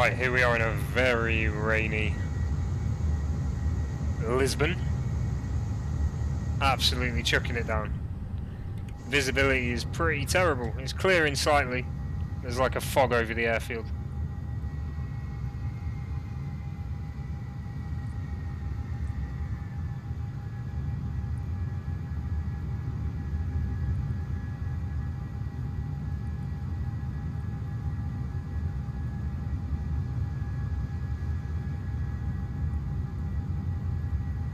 Right, here we are in a very rainy Lisbon. Absolutely chucking it down. Visibility is pretty terrible. It's clearing slightly. There's like a fog over the airfield.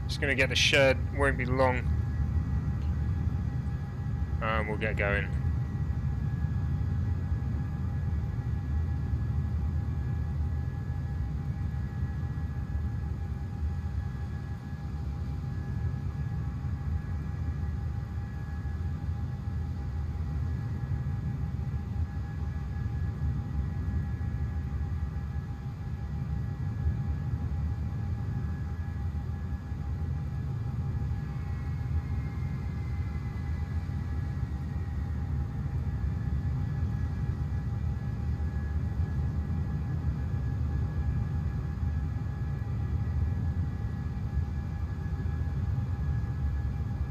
Just gonna get the shed, won't be long. And we'll get going.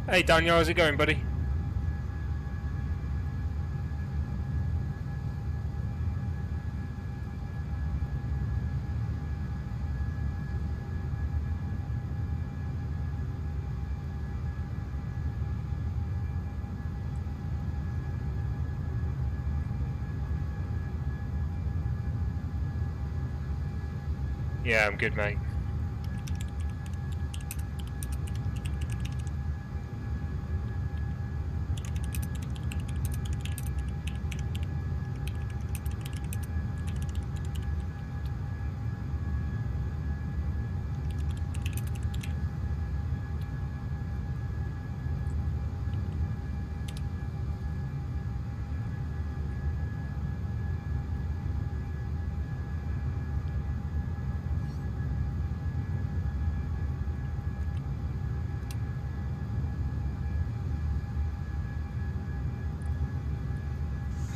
Hey Daniel, how's it going, buddy? Yeah, I'm good, mate.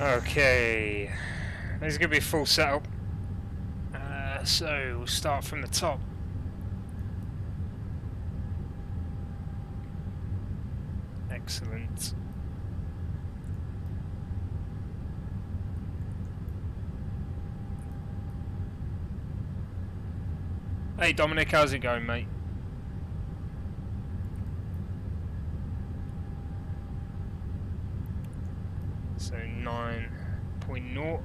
Okay, this is going to be a full setup, so we'll start from the top. Excellent. Hey Dominic, how's it going, mate? So 9.0.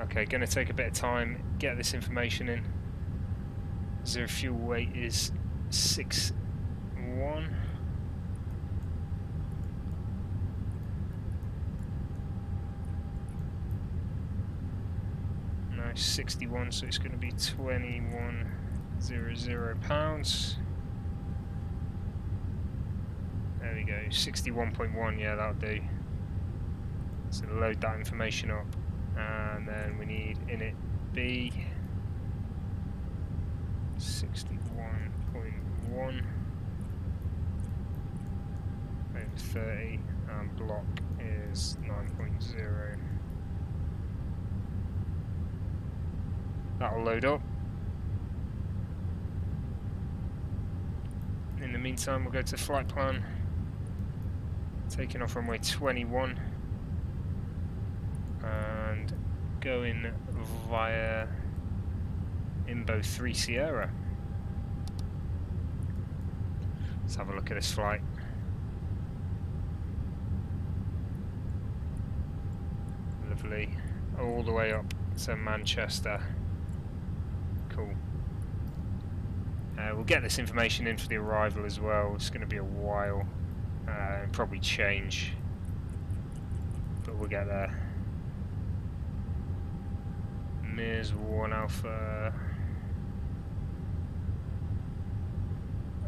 Okay, gonna take a bit of time, get this information in. Zero fuel weight is 61. No, 61, so it's gonna be 2100 pounds. There we go, 61.1, yeah, that'll do. So load that information up. And then we need init B 61.1 over 30 and block is 9.0. That'll load up. In the meantime, we'll go to flight plan, taking off runway 21 and going via Imbo 3 Sierra. Let's have a look at this flight. Lovely. All the way up to Manchester. Cool. We'll get this information in for the arrival as well. It's going to be a while. Probably change. But we'll get there. Mirs 1 Alpha.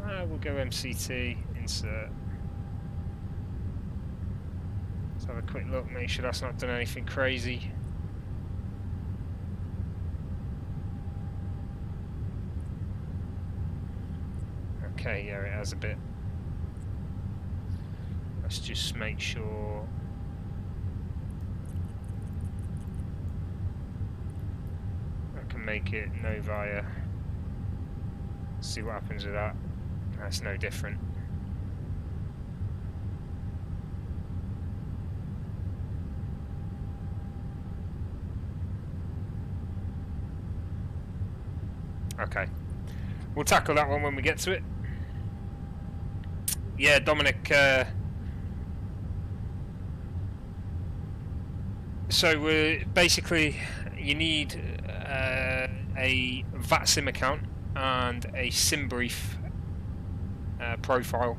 We'll go MCT, insert. Let's have a quick look, make sure that's not done anything crazy. Okay, yeah, it has a bit. Let's just make sure. I can make it no via. See what happens with that. That's no different. Okay. We'll tackle that one when we get to it. Yeah, Dominic. So basically, you need a VATSIM account and a SimBrief profile.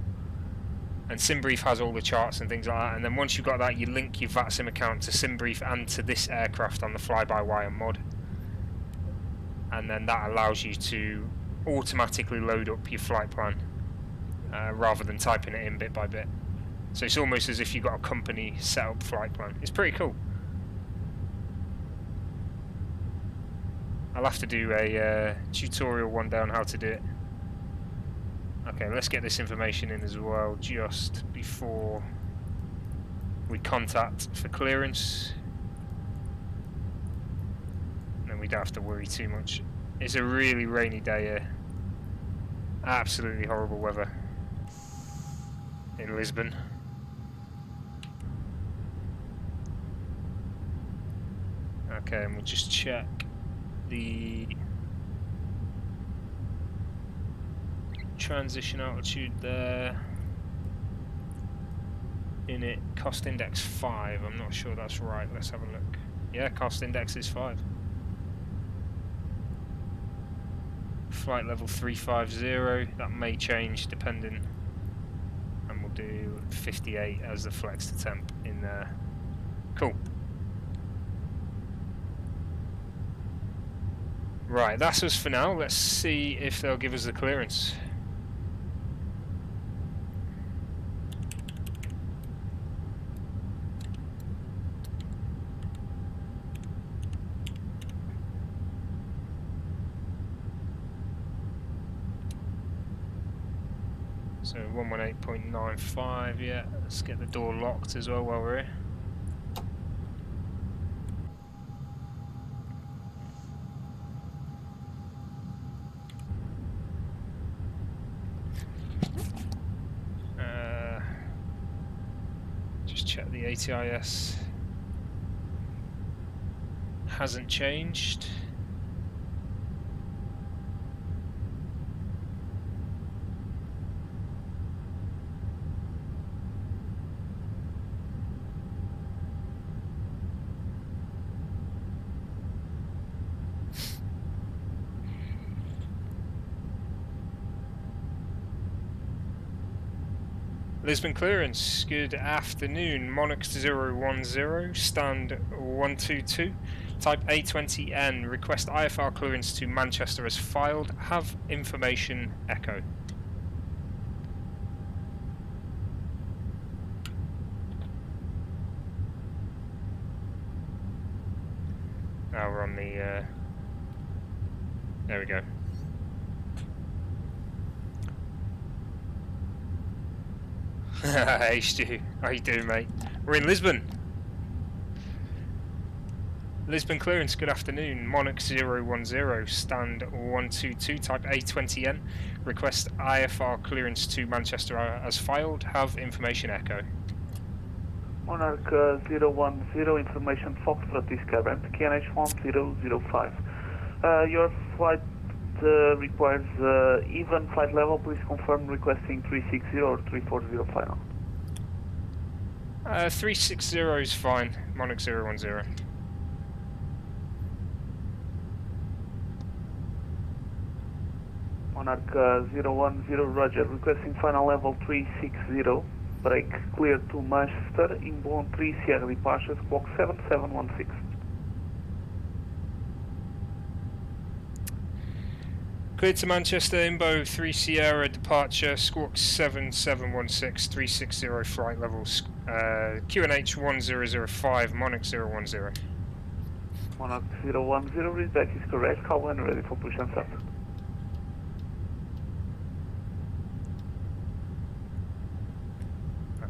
And SimBrief has all the charts and things like that. And then once you've got that, you link your VATSIM account to SimBrief and to this aircraft on the fly-by-wire mod. And then that allows you to automatically load up your flight plan rather than typing it in bit by bit. So it's almost as if you've got a company set up flight plan. It's pretty cool. I'll have to do a tutorial one day on how to do it. Okay, let's get this information in as well just before we contact for clearance. Then we don't have to worry too much. It's a really rainy day here. Absolutely horrible weather in Lisbon. Okay, and we'll just check the transition altitude there. In it, cost index 5. I'm not sure that's right. Let's have a look. Yeah, cost index is 5. Flight level 350. That may change depending. And we'll do 58 as the flex to temp in there. Cool. Right, that's us for now. Let's see if they'll give us the clearance. So 118.95, yeah. Let's get the door locked as well while we're here. Just check the ATIS. Hasn't changed. Lisbon clearance, good afternoon. Monarch 010, stand 122, type A20N, request IFR clearance to Manchester as filed, have information echo. Now we're on the, there we go. Hey Stu, how you doing, mate? We're in Lisbon. Lisbon clearance, good afternoon. Monarch 010, stand 122, type A20N. Request IFR clearance to Manchester as filed. Have information echo. Monarch 010, information Foxtrot is current, KNH 1005. Your flight requires even flight level. Please confirm requesting 360 or 340 final. 360 is fine. Monarch 010. Monarch 010, roger. Requesting final level 360. Break clear to Manchester. Inbound 3 Sierra departures. Clock 7716. Cleared to Manchester, Imbo 3 Sierra, departure, Squawk 7716, 360 flight level, QNH 1005, Monarch 010. Monarch 010, read that is correct. Call when ready for push and start.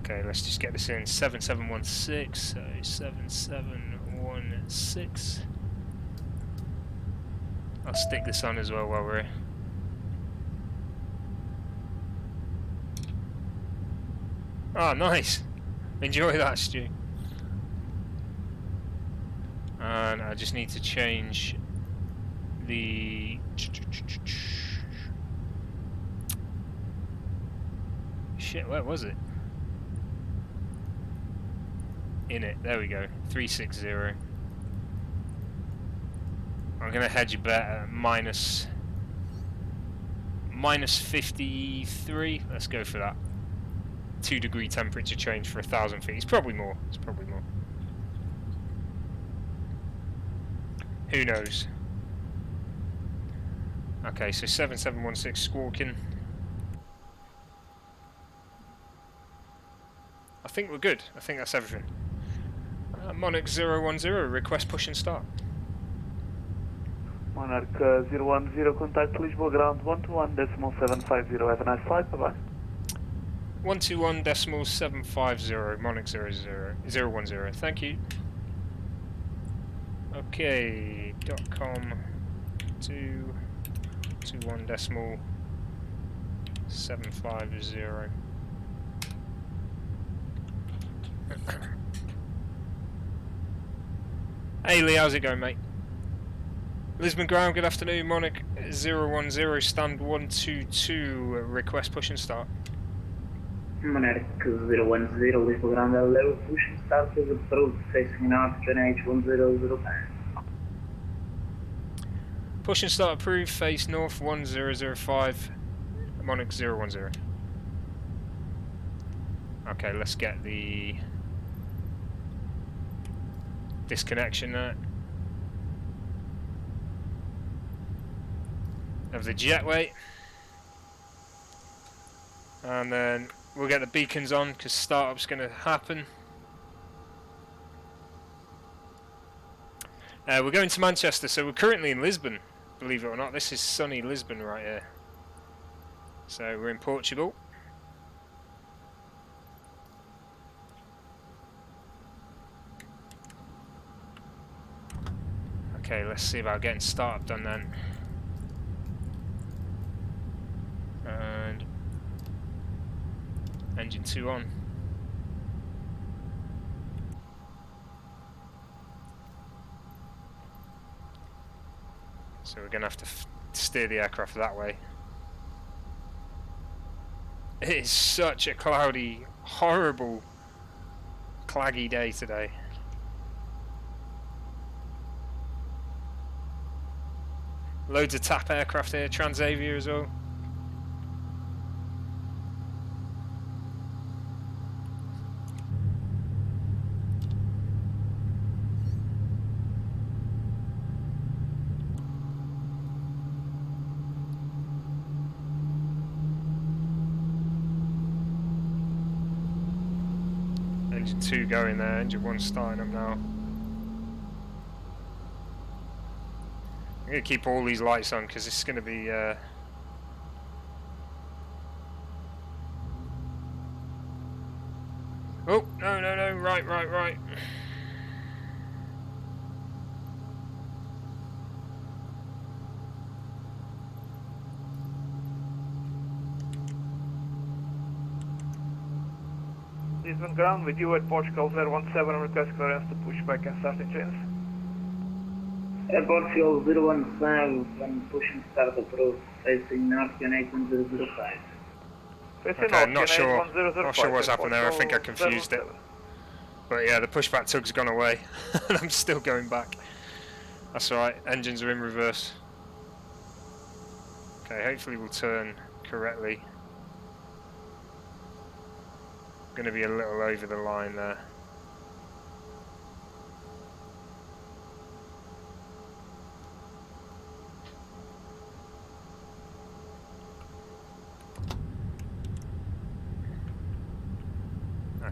Okay, let's just get this in. 7716, so 7716. I'll stick this on as well while we're here. Ah, nice! Enjoy that, Stu. And I just need to change the... Shit, where was it? In it, there we go. 360. I'm gonna hedge a bet at minus 53. Let's go for that. 2-degree temperature change for 1,000 feet. It's probably more. It's probably more. Who knows? Okay, so 7716 squawking. I think we're good. I think that's everything. Monarch 010, request push and start. Monarch 010, contact Lisbon ground 121.750. Have a nice flight, bye bye. 121.750, Monarch 010. Thank you. Okay, .com 221.750. Hey Lee, how's it going, mate? Lisbon ground, good afternoon. Monarch 010, stand 122, request push and start. Monarch 010, Lisbon ground level, push and start with approach, facing north, QNH 1005. Push and start approved, face north 1005, Monarch 010. Okay, let's get the disconnection there of the jetway, and then we'll get the beacons on because startup's going to happen. We're going to Manchester, so we're currently in Lisbon, believe it or not. This is sunny Lisbon right here, so we're in Portugal. Okay, let's see about getting startup done then. And engine 2 on. So we're going to have to steer the aircraft that way. It is such a cloudy, horrible, claggy day today. Loads of TAP aircraft here, Transavia as well. Engine 2 going there, engine 1 starting up now. I'm going to keep all these lights on because it's going to be oh, no, right. Lisbon ground with you at Portugal 017, request clearance to push back and start engines. Portugal 015, when push and start approach, facing north, QNH 1005. Okay, I'm not sure what's happened there. I think I confused it. But yeah, the pushback tug's gone away and I'm still going back. That's alright, engines are in reverse. Okay, hopefully we'll turn correctly. Gonna be a little over the line there.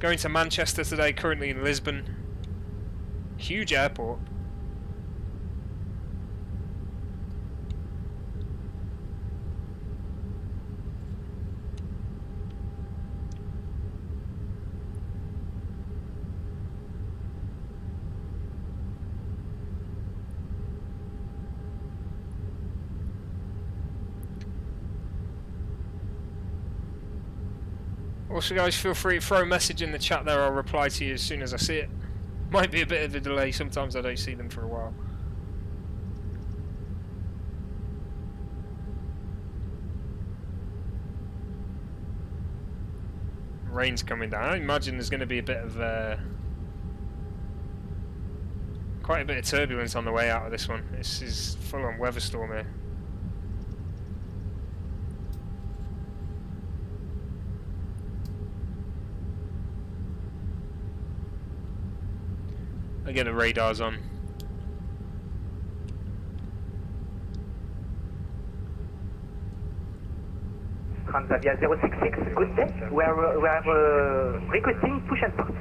Going to Manchester today, currently in Lisbon. Huge airport. Also guys, feel free to throw a message in the chat there, I'll reply to you as soon as I see it. Might be a bit of a delay, sometimes I don't see them for a while. Rain's coming down. I imagine there's going to be a bit of quite a bit of turbulence on the way out of this one. This is full on weather storm here. Again, the radar's on. Transavia 066, good day. We are requesting push and start.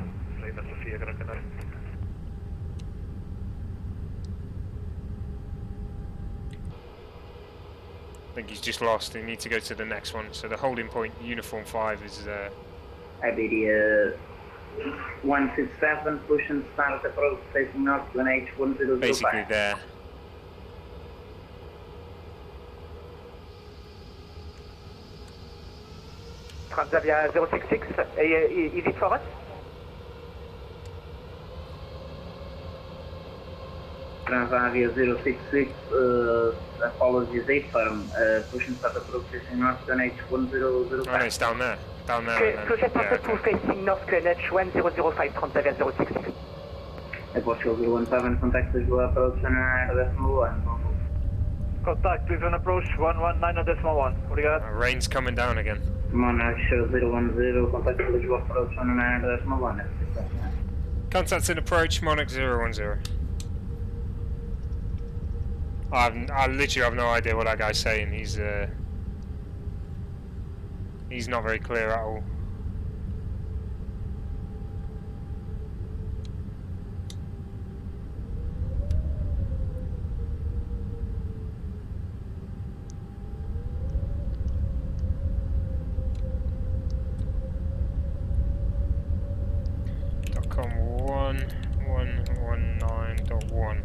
I think he's just lost. He needs to go to the next one. So the holding point, Uniform 5, is IBD 167, push and start approach facing north to NH 1005. basically there. Transavia 066, is it for us? Transavia 066, apologies, 8 firm, push and start approach facing north to NH 1005. Oh no, it's down there. Down there. Closure Yeah, to facing north to NH 1005, Transavia 066. Portugal 017, contact Lisboa approach on decimal 1. Contact, please on approach 119.1. Obrigado. rain's coming down again. Monarch 010, contact Lisboa approach on 9.1. Contacts in approach, Monarch 010. I literally have no idea what that guy's saying. He's not very clear at all. .com 1119.1.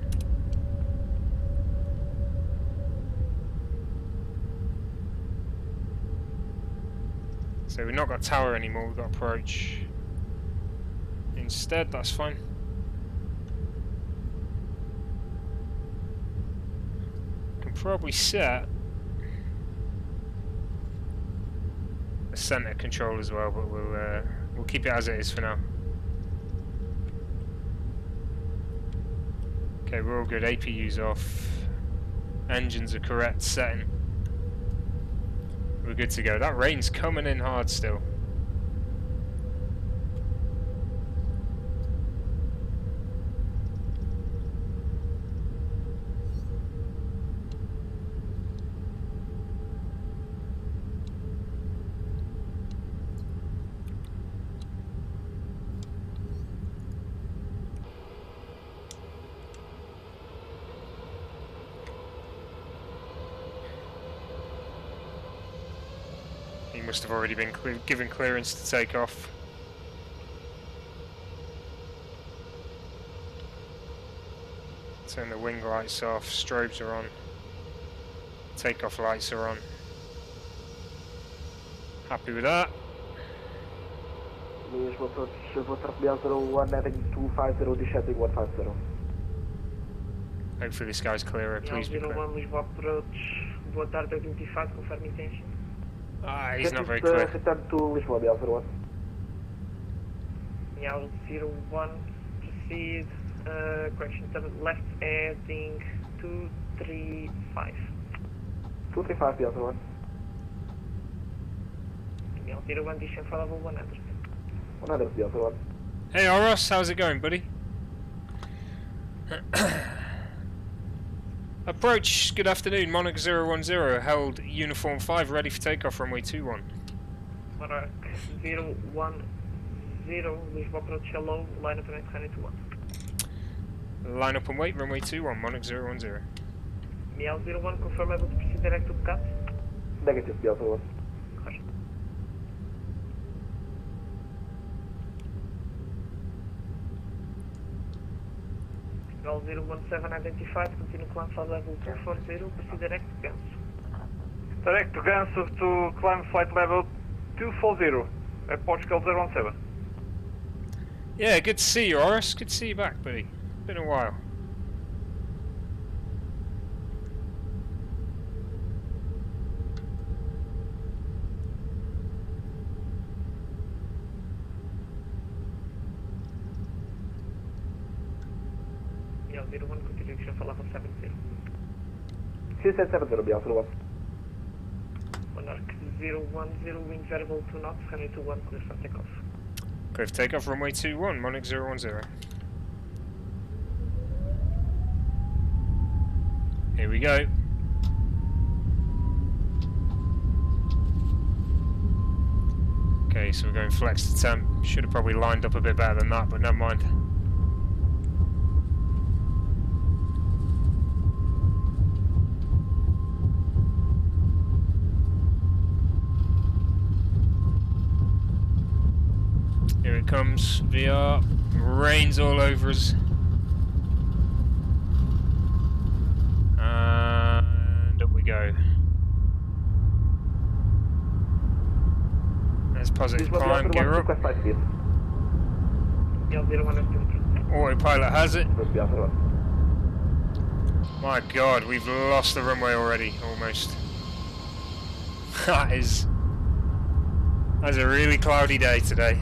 So we've not got tower anymore, we've got approach instead, that's fine. Can probably set a center control as well, but we'll keep it as it is for now. Okay, we're all good, APU's off, engines are correct, setting. We're good to go. That rain's coming in hard still. He must have already been given clearance to take off. Turn the wing lights off, strobes are on, takeoff lights are on. Happy with that. Lisbon approach, Foxtrot 01, heading 250, descending 150. Hopefully this guy's clearer, please be clear. 01 Lisboa approach, boa tarde 25, confirm intention. Ah, he's not very clear. Return to Lisbon, Biel 01. Biel 01, proceed, correction, turn left heading 235. 235, Biel 01. Biel 01, descend for level 100. 100, Biel 01. Hey Oros, how's it going, buddy? Approach, good afternoon, Monarch 010, held Uniform 5, ready for takeoff, runway 21. Monarch 010, Lisbon approach hello, line up and wait, runway 21. Line up and wait, runway 21, Monarch 010. Miel 01, confirm able to proceed direct to cut. Negative, Miel 01. Gol 017 identified, continue climb flight level 240, proceed direct to Ganso. Direct to Ganso to climb flight level 240 at Portugal 017. Yeah, good to see you, Horace. Good to see you back, buddy. Been a while. Miel 01, continue direction for level 70. 670, Miel 01. Monarch 010, wind variable 2 knots, runway 21, clear for takeoff. Clear for takeoff, runway 21, Monarch 010. Here we go. Okay, so we're going flex to temp. Should have probably lined up a bit better than that, but never mind. Here it comes, VR. Rain's all over us. And up we go. There's positive climb, gear up. Miel 01 is still Autopilot has it. My god, we've lost the runway already, almost. That's a really cloudy day today.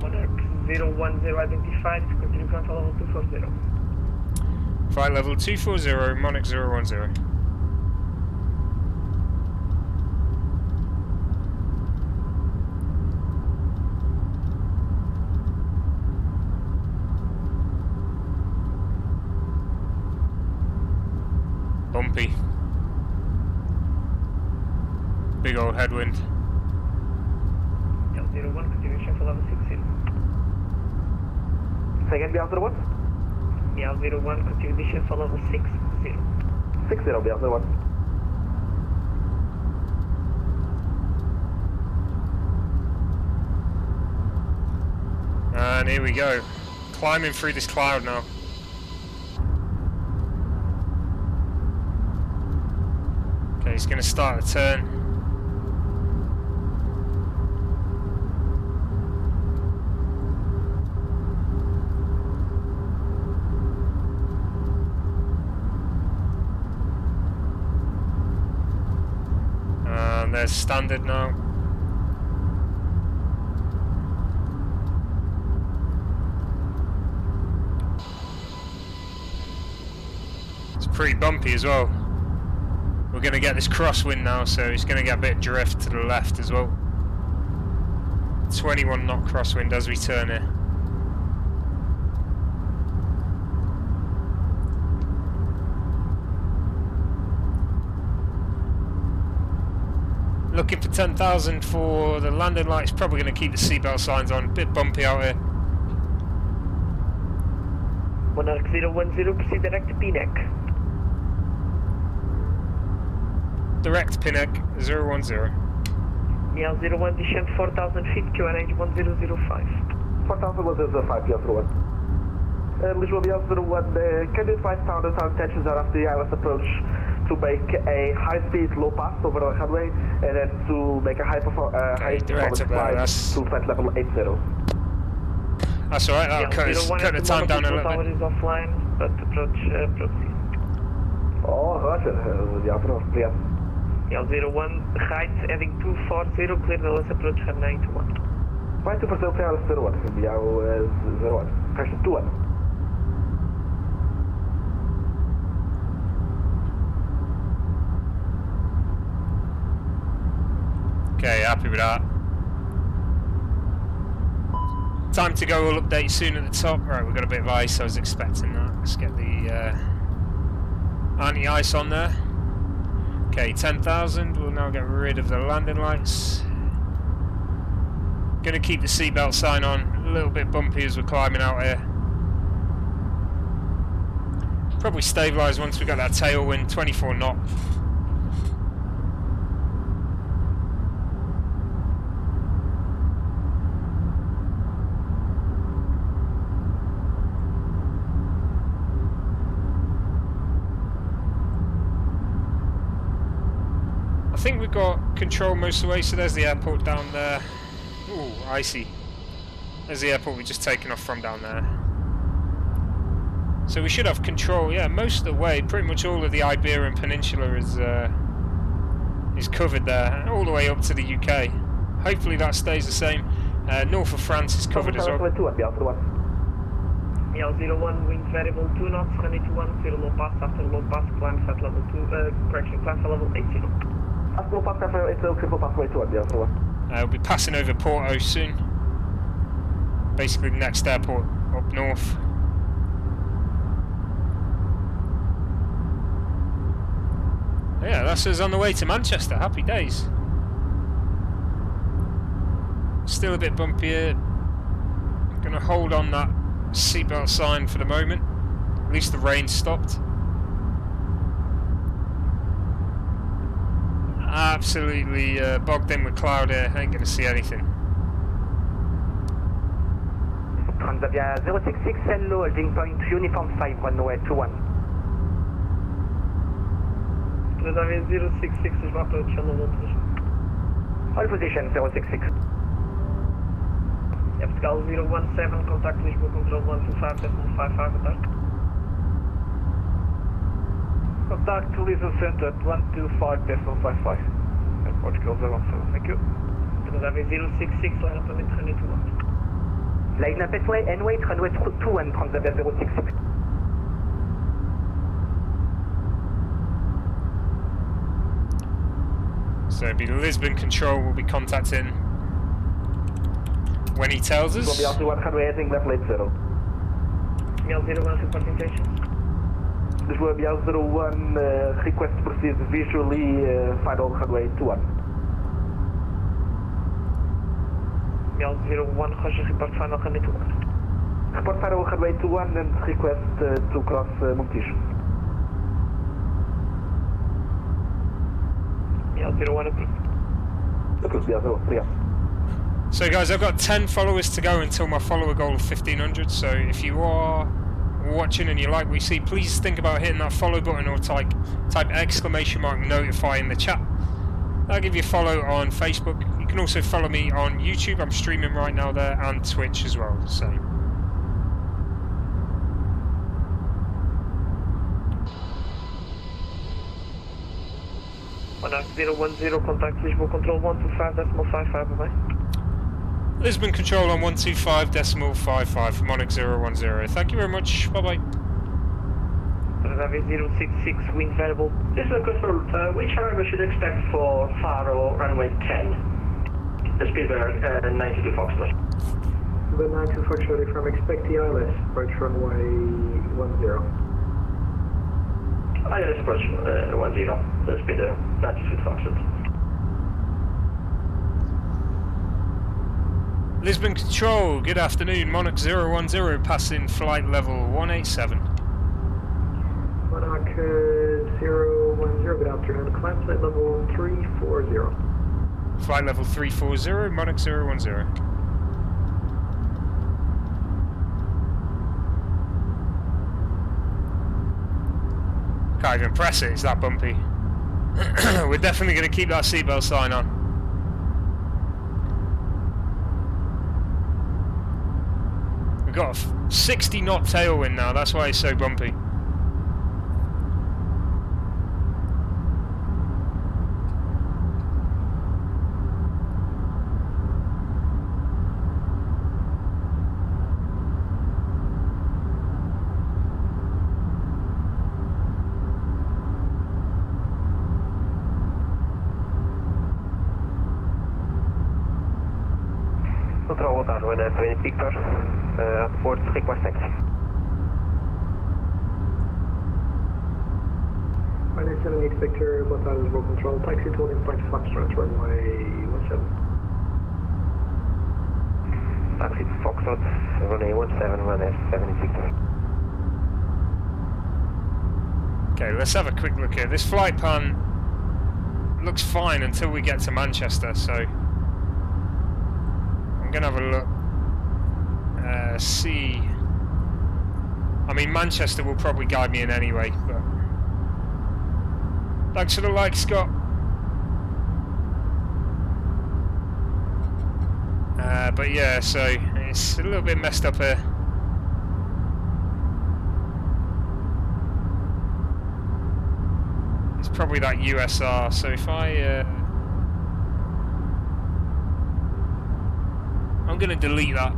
Monarch 010 identified, continue climb for level 240. Flight level 240, Monarch 010. Bumpy. Big old headwind. Miel 01, continuation for level 60. Second, Miel 01. Miel 01, continuation for level 60. 60, Miel 01. And here we go. Climbing through this cloud now. Okay, he's going to start the turn. And there's standard now. It's pretty bumpy as well. We're going to get this crosswind now, so it's going to get a bit of drift to the left as well. 21 knot crosswind as we turn here. Looking for 10,000 for the landing lights, probably going to keep the seatbelt signs on. A bit bumpy out here. Monarch 010, proceed direct to PNEC. Direct Pinnock 010. Miel 01, descend 4,000 feet, QNH 1005. 4,105, Miel 01. Lisbon, Miel 01, can you advise sound intentions are after the ILS approach to make a high-speed low pass over the runway and then to make a high-performance climb to flight level 80. That's alright, that'll cut the time down a little bit. Is offline, but approach proceed. Oh, roger, Miel 01. Miel 01, height heading 240, clear the last approach for 91. Vai 240, clear the 01, Miel 01, correction 21. Okay, happy happy with that. Time to go, we'll update soon at the top. Right, we've got a bit of ice, I was expecting that. Let's get the anti-ice on there. Okay, 10,000, we'll now get rid of the landing lights. Gonna keep the seatbelt sign on, a little bit bumpy as we're climbing out here. Probably stabilise once we got that tailwind, 24 knot. I think we've got control most of the way, so there's the airport down there. Ooh, icy. There's the airport we've just taken off from down there. So we should have control, yeah, most of the way. Pretty much all of the Iberian Peninsula is covered there, all the way up to the UK. Hopefully that stays the same. North of France is covered as well. Yeah, 01, wind variable 2 knots, runway 21, 0 low pass, after low pass, climb at level 2, correction, climb at level 80. After pass, after 80, triple pass, way 2 at the other. We'll be passing over Porto soon. Basically the next airport up north. Yeah, that's us on the way to Manchester. Happy days. Still a bit bumpy here. Gonna hold on that seatbelt sign for the moment. At least the rain stopped. Absolutely bogged in with cloud here. Ain't gonna see anything. Transavia 066 and low, holding point uniform 5, runway 21. Transavia 066 is approach channel 1 position. All position 066. Epscal 017, contact Lisbon control 125.55 attack. Contact Lisbon Center 125.55. And Portugal 07, thank you. Transavia 066, line up and runway 21. Line up and wait, runway 21, Transavia 066. So it'll be Lisbon control we'll be contacting when he tells us. Will be after 100 heading left lane 0. Mel 01, support intentions. This will be out 01, request to proceed visually, final runway 21. Mel 01, Roger, report final runway 21. Report final runway 21 and request to cross Montijo. Mel 01 approved. Approved, yeah, 0, yeah. So guys, I've got 10 followers to go until my follower goal of 1500, so if you are watching and you like what you see, please think about hitting that follow button or type exclamation mark notify in the chat. I'll give you a follow on Facebook. You can also follow me on YouTube, I'm streaming right now there, and Twitch as well, so. Monarch 010, contact Lisbon control 125.55, bye-bye. Lisbon control on 125.55 for Monarch 010. Thank you very much. Bye bye. Transavia 066, wind variable. This is a control. Which arrival should expect for Faro runway 10? The speed bearer 92 Foxtrot. The 92 Foxtrot from expect the ILS, approach runway 10. ILS approach 10, the speed 92 Foxtrot. Lisbon control, good afternoon. Monarch 010 passing flight level 187. Monarch 010, good afternoon. Climb flight level 340. Flight level 340, Monarch 010. Can't even press it, it's that bumpy. We're definitely going to keep that seatbelt sign on. We've got a 60 knot tailwind now, that's why it's so bumpy. when 70 Victor, at port request taxi. Minus 78 Victor, Hotas roll control, taxi to holding point Foxtrot, runway 17. Taxi to Foxtrot, runway 17, runway 70 Victor. Okay, let's have a quick look here. This flight plan looks fine until we get to Manchester, so I'm gonna have a look. See. I mean, Manchester will probably guide me in anyway, but thanks for the like, Scott. But yeah, so it's a little bit messed up here. It's probably that USR, so if I'm going to delete that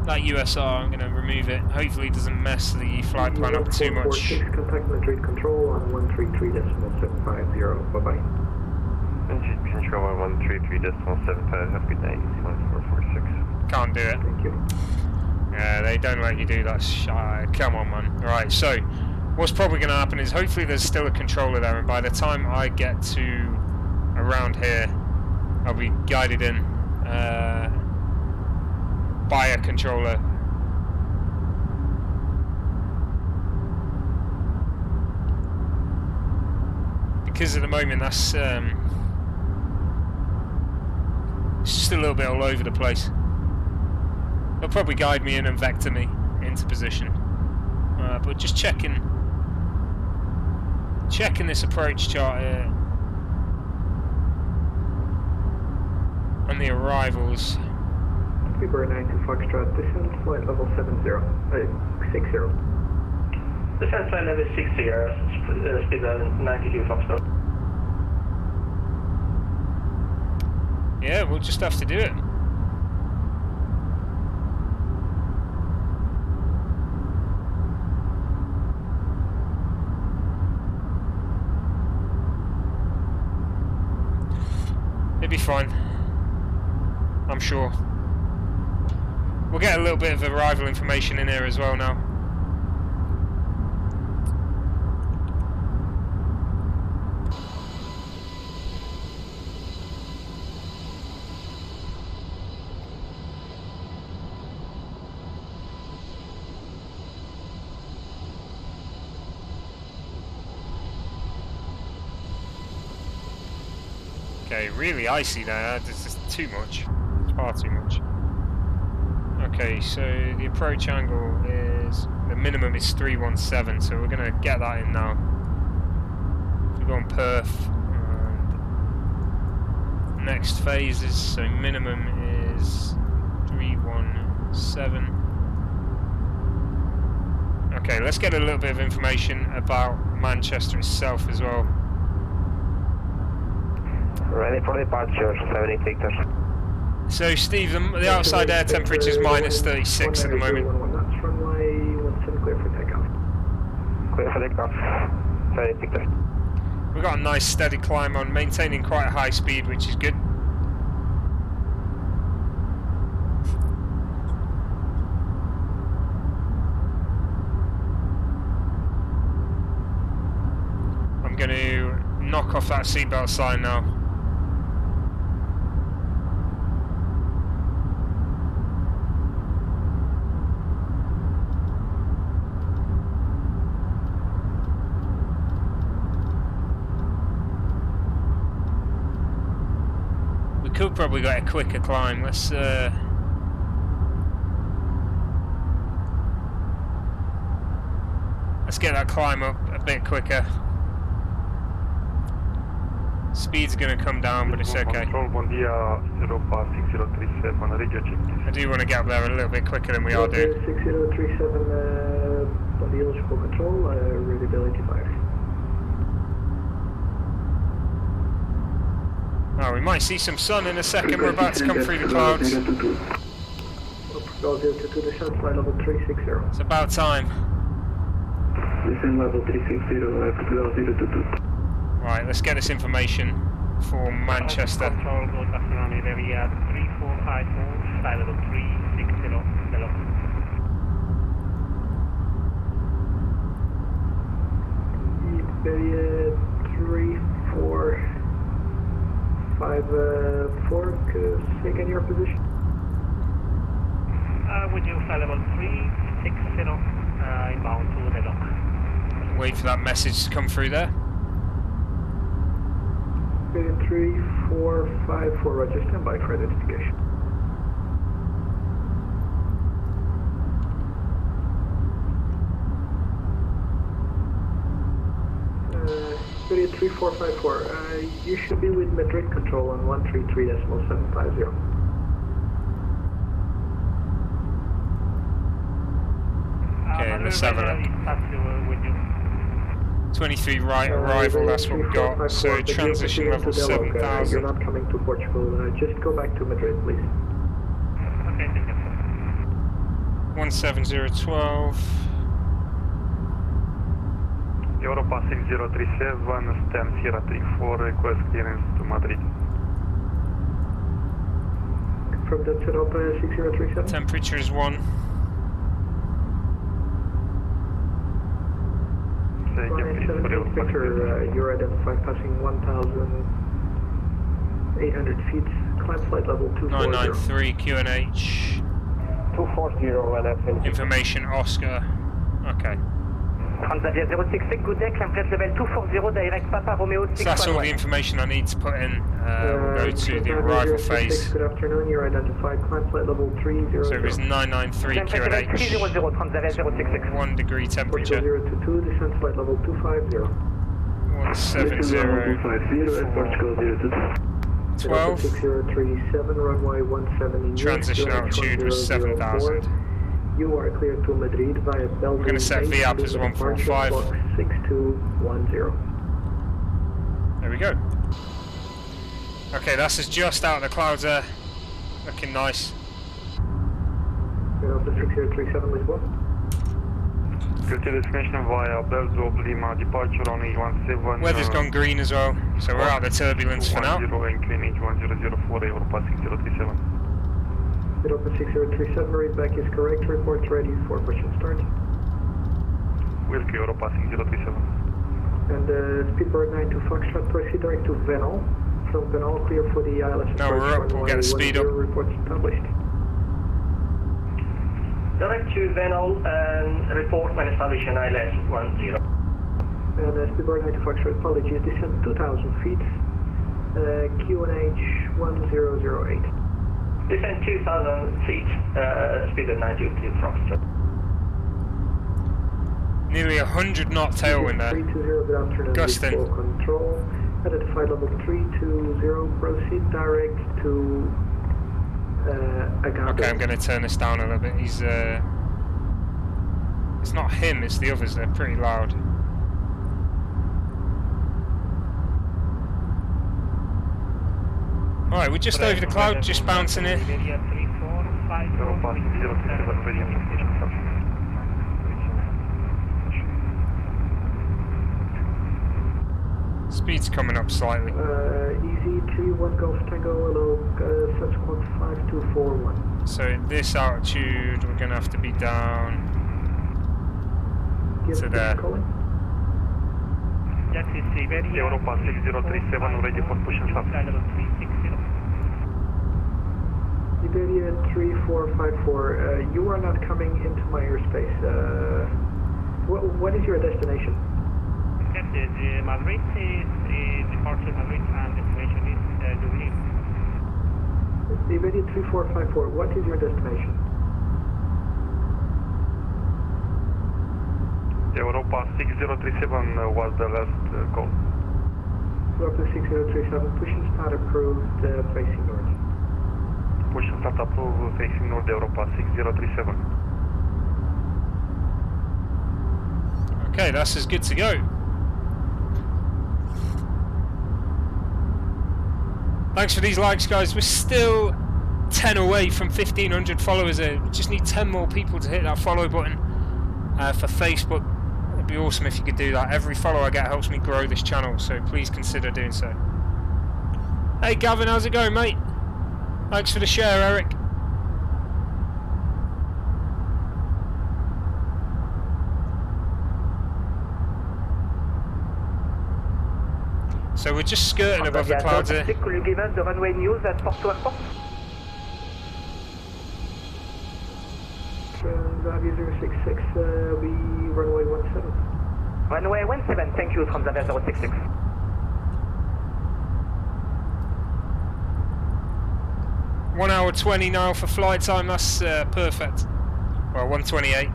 USR, I'm going to remove it. Hopefully it doesn't mess the flight plan up too much. Contact Madrid control on 133.750, bye-bye. Control on 133.75, have a good night, 1446. Can't do it. Thank you. Yeah, they don't let you do that. Come on, man. Right, so what's probably going to happen is hopefully there's still a controller there, and by the time I get to around here, I'll be guided in by a controller. Because at the moment that's it's just a little bit all over the place. They'll probably guide me in and vector me into position. But just checking this approach chart here and the arrivals. February 9 to Foxtrot, descent flight level 60. Descent flight level 60, speed 92 Foxtrot. Yeah, we'll just have to do it. It'll be fine, I'm sure. We'll get a little bit of arrival information in here as well now. Okay, really icy there. This is too much. It's far too much. Okay, so the approach angle is, the minimum is 317, so we're going to get that in now. So we go on perf, and next phases, so minimum is 317. Okay, let's get a little bit of information about Manchester itself as well. Ready for departure, 70 Victor. So Steve, the outside air temperature is minus 36 at the moment. That's runway 17 clear for takeoff. Clear for takeoff, 70 Victor. We've got a nice steady climb on, maintaining quite a high speed, which is good. I'm going to knock off that seatbelt sign now. Could probably get a quicker climb. Let's get that climb up a bit quicker. Speed's going to come down, but it's okay. I do want to get up there a little bit quicker than we are doing. 6037 on the eligible control, readability 5. Oh, we might see some sun in a second. We're about to come through the clouds. It's about time. Right, let's get this information for Manchester. Control, good afternoon, area 34 high 4, sky level 360. Iberia 3454, could you say again your position? Would you fly level 360 inbound to the dock? Wait for that message to come through there. Iberia 3454, roger, stand by for identification. 3454, you should be with Madrid control on 133.750. Okay, let's have a look. 23 right arrival, that's what we got. So transition level 7000. You're not coming to Portugal, just go back to Madrid, please. Okay, thank you. 17012. Europa 6037, STEM Sierra 34, request clearance to Madrid. From that Europa 6037. Temperature is 1. Victor, you're identified passing 1,800 feet, climb flight level 240. 993 QNH. 240 Information Oscar. Okay. Transavia 066, good day, climb flight level 240, direct Papa Romeo 611. So that's all the information I need to put in. We'll go to the arrival phase. Good afternoon, you're identified, climb flight level 300. So it was 993 QNH. 300, Transavia 066. 1 degree temperature. 022, descent flight level 250. 170. 12. 6037, runway 170. Transition altitude was 7,000. You are clear to Madrid via Belgium. We're going to set VAP as 145. 6210. There we go. Okay, that's us just out of the clouds there. Looking nice. You're up to 6037 Lisbon. Good to destination via Belgium, Lima, departure on 17. Weather's gone green as well, so we're out of the turbulence for now. 10 inclinage 1004, Europa 6037. Europa 6037, read back is correct, report ready for push and start. Whiskey, Europa 6037. And Speedbird 92 Foxtrot, proceed direct to Venal. From Venal, clear for the ILS. No, we're up, we'll get the speed up. Reports published. Direct to Venal and report when establishing ILS 10. And Speedbird 92 Foxtrot, apologies, descent 2,000 feet, QNH 1008. Descend 2,000 feet, speed at 90 to Foxtrot. Nearly 100 knot tailwind there. 320, good afternoon. Gusting. Full control. Identified level 320, proceed direct to Agave. Okay, I'm going to turn this down a little bit. He's it's not him, it's the others, they're pretty loud. Alright, we're just over the cloud, just bouncing in. Europa 6037, ready information. Speed's coming up slightly. Easy 31 Golf Tango, hello, subsequent 5241. So at this altitude, we're going to have to be down to there. Europa 6037, ready for push and start. Iberia 3454, you are not coming into my airspace. What is your destination? Madrid is departure Madrid and destination is Dublin. Iberia 3454, what is your destination? Europa 6037 was the last call. Europa 6037, push and start approved, facing north. Push and start approved, facing north, Europa 6037. Okay, that's as good to go. Thanks for these likes, guys. We're still 10 away from 1,500 followers. We just need 10 more people to hit that follow button for Facebook. It'd be awesome if you could do that. Every follow I get helps me grow this channel, so please consider doing so. Hey Gavin, how's it going, mate? Thanks for the share, Eric. So we're just skirting above the clouds here. Could you give us the runway news at Port to Airport? Xavier 066, we runway 17. Runway 17, thank you, Xavier 066. One hour 20 now for flight time, that's perfect. Well, 1:28.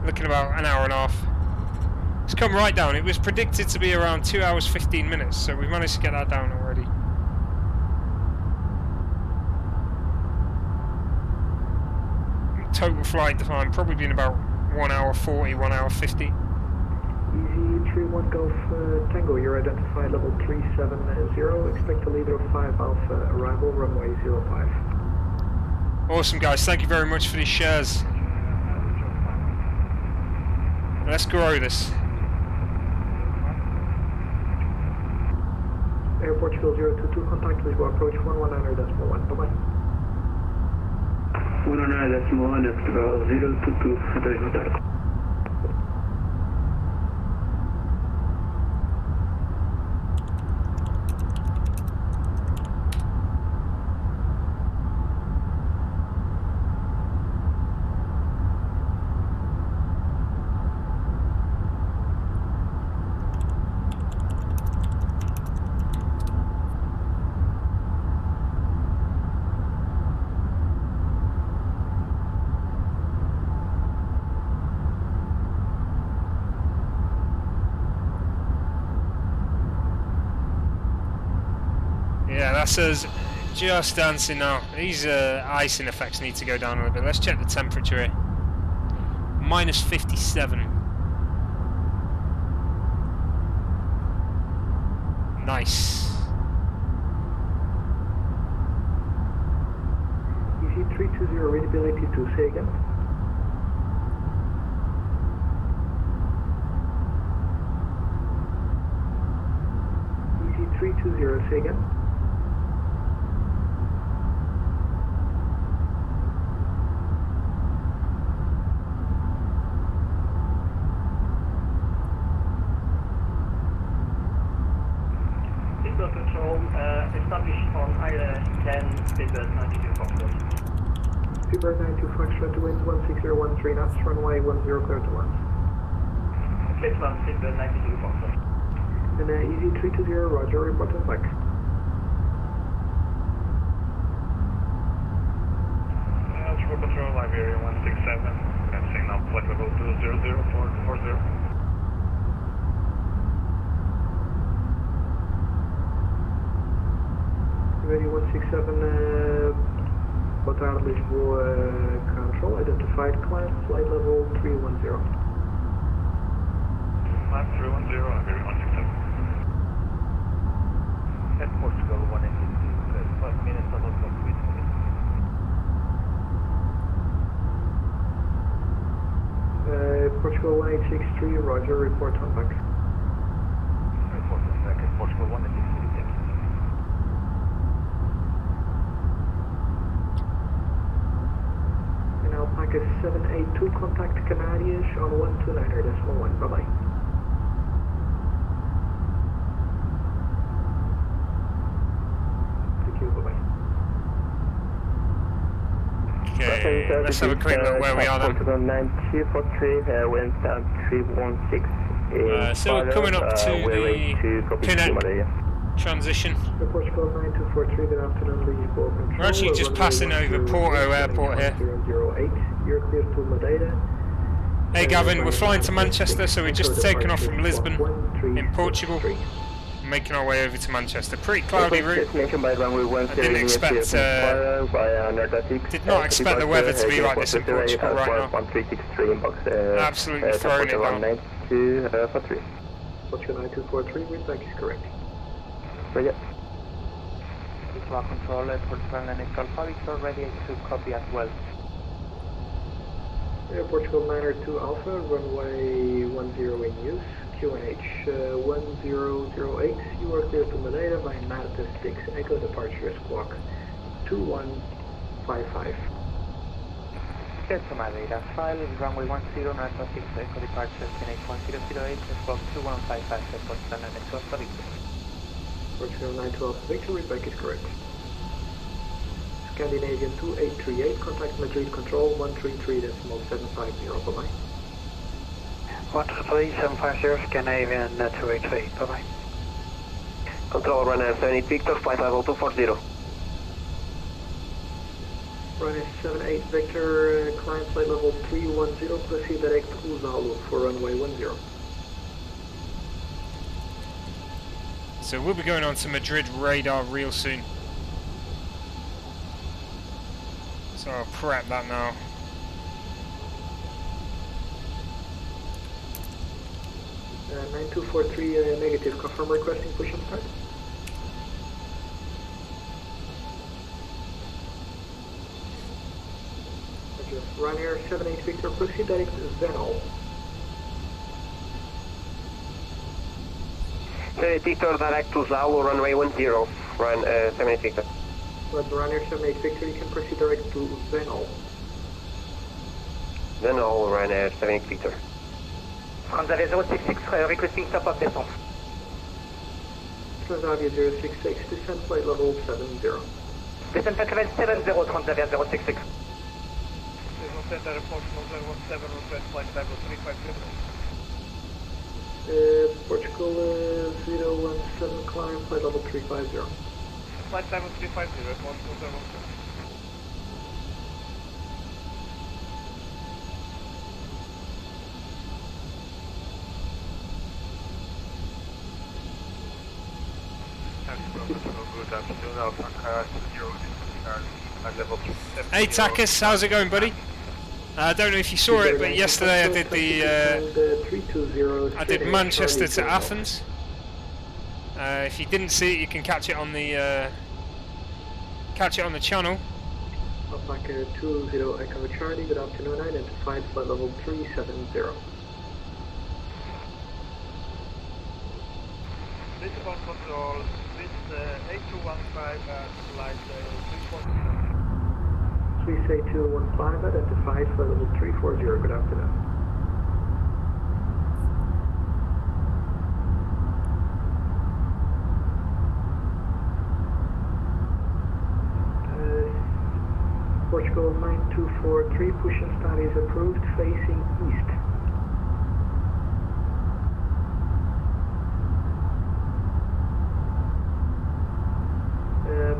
Looking about an hour and a half. It's come right down. It was predicted to be around 2 hours 15 minutes, so we've managed to get that down already. Total flight time probably been about 1 hour 40, 1 hour 50. Easy 31 Golf Tango, you're identified level 370, expect a leader of 5 Alpha, arrival runway 05. Awesome guys, thank you very much for these shares. Let's grow this. Air Portugal 022, contact Lisbon, approach 119.1, bye-bye. 119.1, 022, hotel. Yeah, that's us just dancing now. These icing effects need to go down a little bit. Let's check the temperature here. Minus 57. Nice. Easy 320, readability 2, say again. Easy 320, say again. Control established on ILS 10, Speedbird 92 Foxtrot. Speedbird 92 Foxtrot to wind 16013 knots, runway 10 clear to land. 6 1, Speedbird 92 Foxtrot. And easy 320, roger, report on back. Triple Control, Iberia 167, passing now flexible to 00440. Ready 167, Botar Lisboa control, identified climb, flight level 310. Climb 310, Iberia 167. At Portugal 182, 5 minutes double clock, please. Portugal 1863, roger, report on back. Report on back at Portugal 183, thank you. And Alpaca 782, contact Canarias on 129.1, bye-bye. Thank you, bye-bye. Okay, let's have a quick look where we are then. Portugal 9243, wind down 316. So we're coming up to the Pinhead transition. Portugal 9243, good afternoon, Lisboa control. We're actually just passing over Porto Airport here. 008, you're clear to Madeira. Hey Gavin, we're flying to Manchester, so we're just taking off from Lisbon in Portugal, making our way over to Manchester. Pretty cloudy route. I didn't expect, did not expect the weather to be like this in Portugal right now. Absolutely throwing it down. Portugal 9243, wind back is correct. Roger. Lisboa control, Portugal 9 Alpha Victor, ready to copy as well. Portugal 902 Alpha, runway 10 in use, QNH 1008, you are clear to Madeira by Mazda 6, Echo departure squawk 2155. Clear to Madeira, file runway 10 Alpha 6, Echo departure QNH 1008, squawk 2155, Portugal 9 Alpha Victor. Portugal 912 Victory, back is correct. Scandinavian 2838, contact Madrid Control 133.750, bye-bye. 13750, Scandinavian 283, bye-bye. Control Ryanair 78 Victor, flight level 240. Ryanair 78 Victor, climb flight level 310, proceed direct to Zulu for runway 10. So we'll be going on to Madrid radar real soon. So I'll prep that now. 9243 negative, confirm requesting push and start. Ryanair 78 Victor, proceed direct Zenol. 78 Victor, direct to Zulu, runway 10. Run 78 Victor. But Ryanair 78 Victor, you can proceed direct to Zenol. Zenol, Ryanair 78 Victor. Transavia 066, requesting stop of descent. Transavia 066, descent flight level 70. Descent flight level 70, Transavia 066. Center report 017, request flight level 350. Portugal 017, climb flight level 350. Flight level 350, report 017. Good afternoon, Alpha Car 0 at level 370. Hey Takis, how's it going, buddy? I don't know if you saw it, but yesterday I did I did Manchester to Athens. If you didn't see it, you can catch it on the channel. Alpha 20 Echo Charlie, good afternoon, identified flight level 370. Lisbon Control, this 8215 at flight level 340. 38215, identified flight level 340, good afternoon. Portugal 9243, push and start is approved, facing east.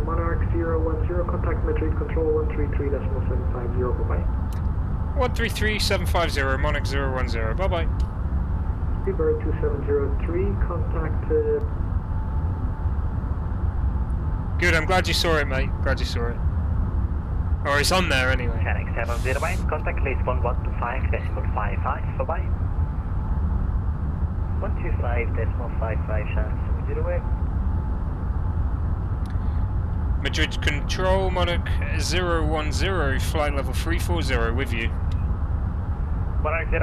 Monarch 010, contact Madrid Control 133.750, bye-bye. 133750, Monarch 010, bye-bye. Seabird 2703, contact... Good, I'm glad you saw it, mate. Glad you saw it. Or it's on there anyway. Mechanic 709, contact Lisbon-125.55, bye-bye. 125.55, chance 708. Madrid Control, Monarch 010, flight level 340 with you. Monarch 010,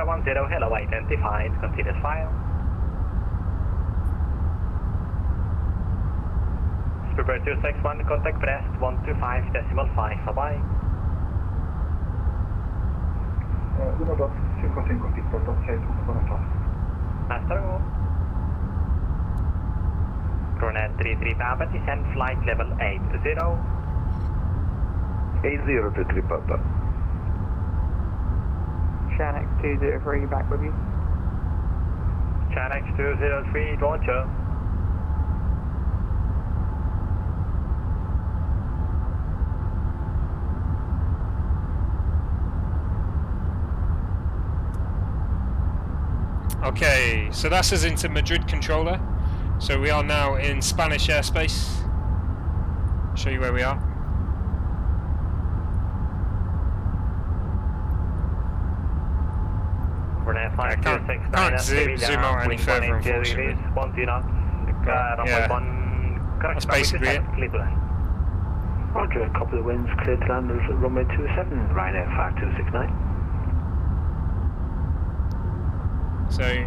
hello, identified, continuous file. Prepare 261, contact Brest 125.5, bye-bye. 1.55 tipo, 6.48. Master, Coronet 33 Papa, descend flight level 80. 8023 Papa. Shanix 203, back with you. Shanix 203, Roger. Okay, so that's us into Madrid controller. So we are now in Spanish airspace. Show you where we are. I can't zoom out any further, unfortunately. Yeah, that's basically it. Roger, a couple of winds, clear to land at runway 27, Ryanair 5269. So,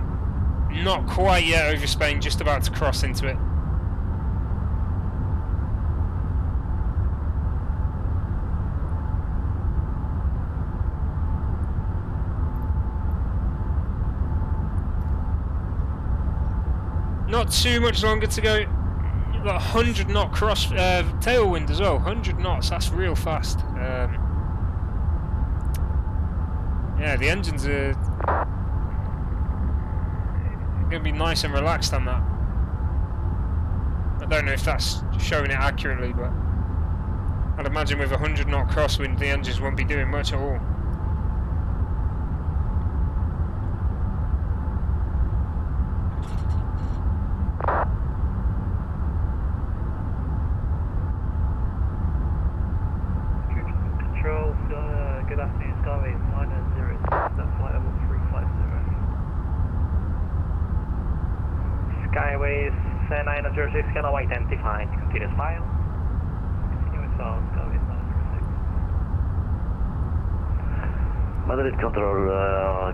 not quite yet over Spain, just about to cross into it. Not too much longer to go. You've got 100 knot cross tailwind as well. 100 knots. That's real fast. Yeah, the engines are going to be nice and relaxed on that. I don't know if that's showing it accurately, but I'd imagine with 100 knot crosswind, the engines won't be doing much at all. Good afternoon, Skyway 990, that's flight level 350. Skyways 906 can now identified, continuous file. Continuous file, Skyways 906. Madrid Control,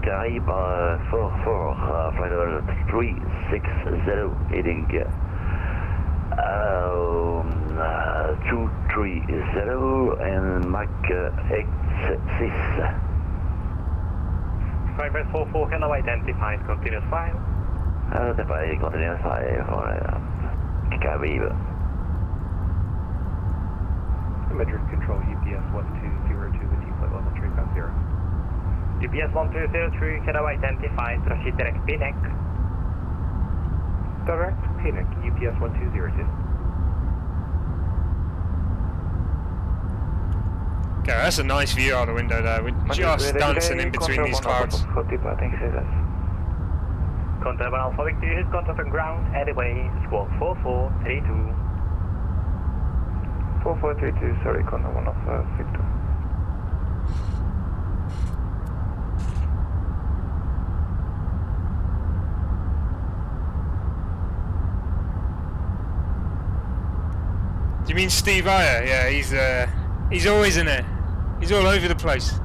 Caraïbes, 44, flight level 360, heading 230 and Mach 86. Skyways 44 can now identified, continuous file. Identified, continuous file for Caraïbes. Madrid Control, UPS 1202 with you, flight level 350. UPS 1203 can now identified, proceed direct PNEC. Direct PNEC, UPS 1202. Okay, that's a nice view out the window there. We're just dancing in between these clouds. Contact Alpha Victory, hit contact on ground, anyway, squawk 4432. 4432, sorry, contact 1 of Victor. Do you mean Steve Iyer? Yeah, he's always in it. He's all over the place.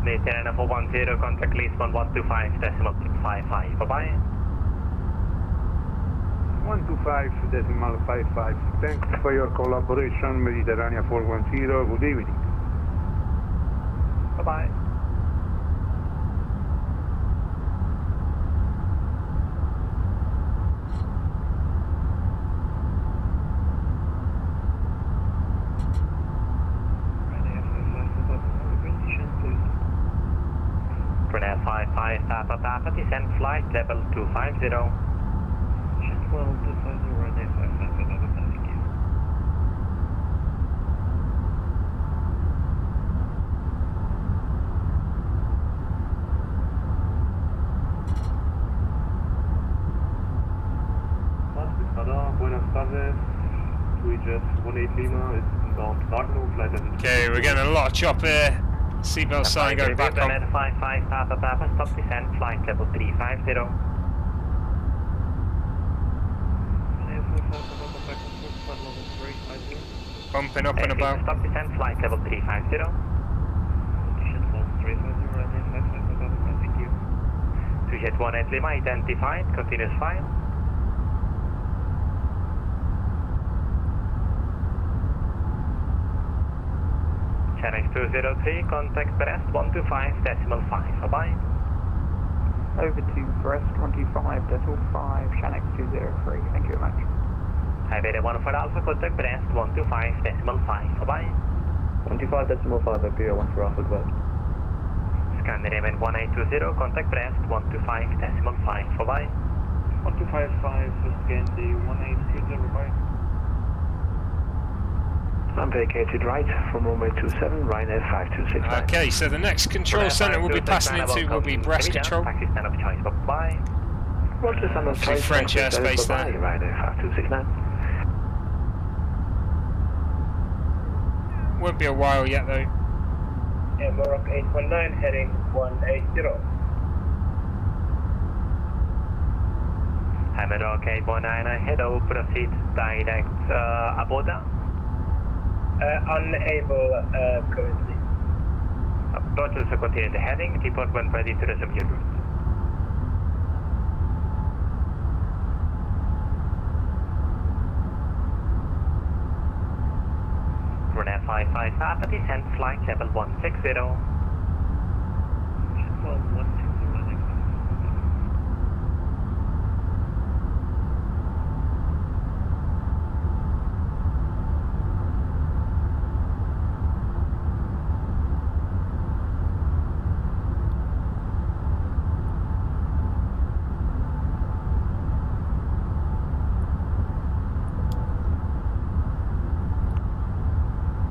Maintain 410, contact Lisbon-125.55, bye-bye. 125.55. Thanks for your collaboration, Mediterranean 410. Good evening. Bye-bye. Renee 55 Papa, descend flight level 250. Well, 250, Renee 55, thank you. Buenas tardes. Twitches 18 Lima is inbound Cardinal, flight level. Okay, we're getting a lot of chop here. Seatbelt sign going back on. 55 Papa, stop descent flight level 350. Bumping up and about. Stop descent flight level 350. Thank you. Sujet 18 Lima identified, continuous file. Channel 203, contact Brest 125.5, bye-bye. Over to Brest 25.5, Channel 203, thank you very much. Highway 1 for Alpha, contact Brest 125.5, bye-bye. 125.5, appear 1 for Alpha, goodbye. Scandinavian 1820, contact Brest 125.5, bye-bye. 1255, Scandi 1820, bye. I'm vacated right from runway 27, Ryanair 5269. Okay, so the next control centre we'll be passing into will be Brest Control. Taxi stand of choice, bye-bye. Roger, stand of choice. French airspace there. Ryanair 5269. Won't be a while yet though. Monarch 819 heading 180. Monarch 819, head over, proceed direct Aboda. Unable currently. Approaches to continue the heading. Report when ready to resume your route. Runway 55 Papa, descent flight level 160. Well, 160.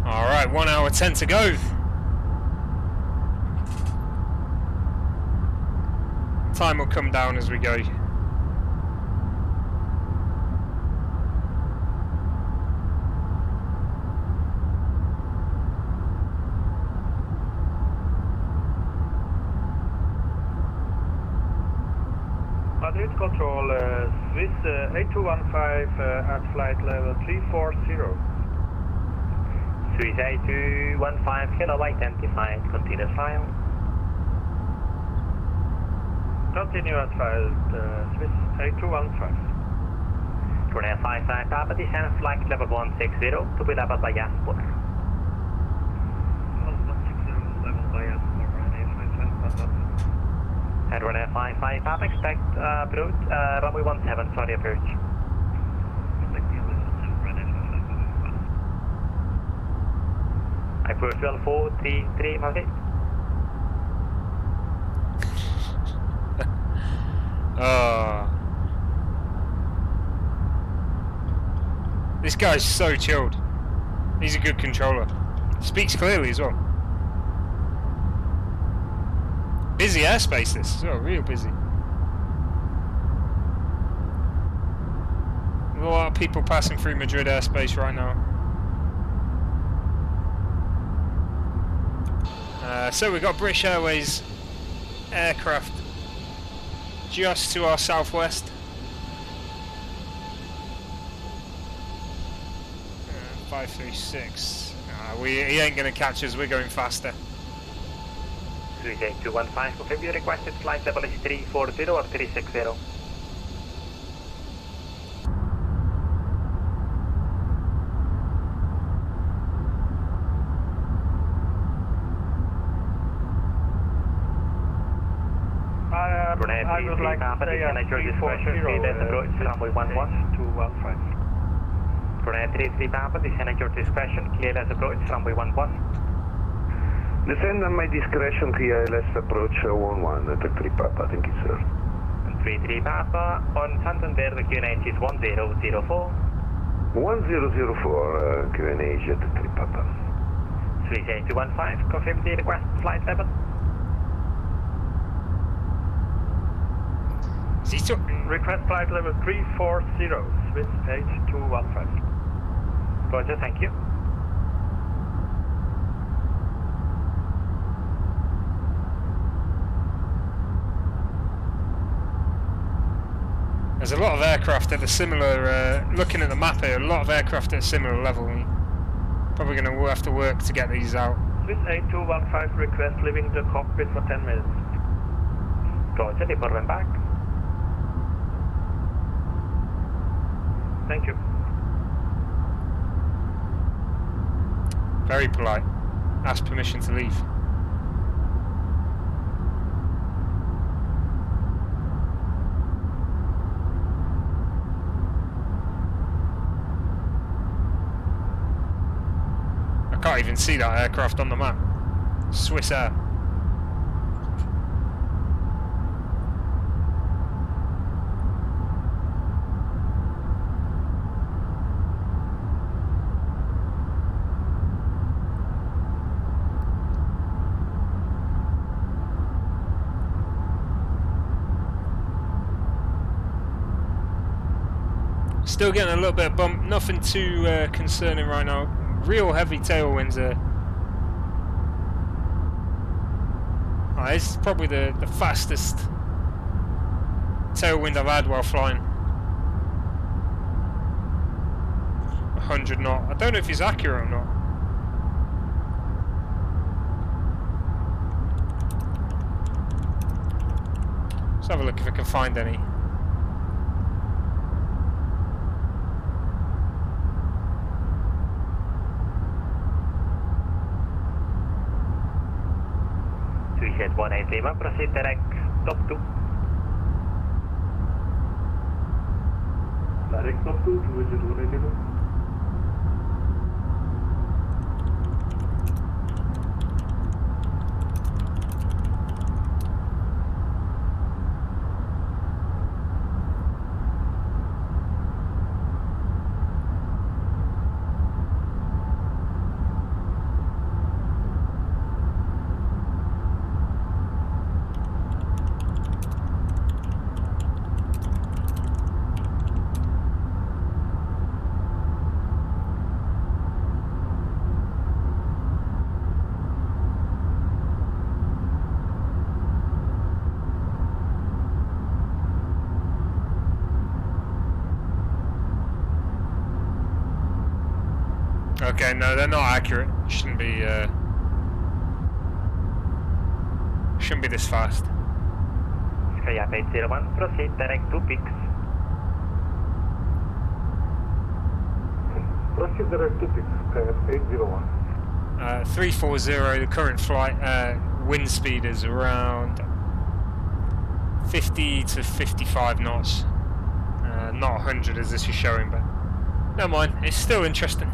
Alright, 1 hour 10 to go. Time will come down as we go. Madrid Control, Swiss 8215 at flight level 340. Swiss 8215, Kilo identified, continue file. Continue at flight, Swiss 8215. Runway 55 Papa, descent flight level 160 to be leveled by Jasper. 160 level by Jasper, runway 55 Papa. And runway 55 Papa, expect approach, runway 17, sorry approach. Approach 433, Madrid. This guy's so chilled. He's a good controller. Speaks clearly as well. Busy airspace this, oh, real busy. There's a lot of people passing through Madrid airspace right now. So we've got British Airways aircraft just to our southwest. 536. He ain't gonna catch us, we're going faster. 38215, confirm your requested flight level is 340 or 360. I would like to stay at 340 runway 215. Runway 33 Papa, descend at your discretion, clear as approach, runway 11. Descend at my discretion, KLS approach 11 at 3 Papa, thank you sir. 33 Papa, on Santander the QNH is 1004. 1004 QNH at 3 Papa. 38215, confirm the request flight level. Request flight level 340, Swiss 8215. Roger, thank you. There's a lot of aircraft at a similar, looking at the map here, a lot of aircraft at a similar level. Probably going to have to work to get these out. Swiss 8215, request leaving the cockpit for 10 minutes. Roger, report when back. Thank you. Very polite. Ask permission to leave. I can't even see that aircraft on the map. Swiss Air. Still getting a little bit of bump, nothing too concerning right now. Real heavy tailwinds there. This is probably the fastest tailwind I've had while flying. 100 knot. I don't know if it's accurate or not. have a look if I can find any. Suicide 181, proceed direct, top 2. Direct top 2, 281. Okay, no, they're not accurate. Shouldn't be this fast. Skyap 801, proceed direct 2 peaks. Proceed direct 2 peaks, Skyap 801. 340, the current flight wind speed is around 50 to 55 knots. Not 100 as this is showing, but never mind, it's still interesting.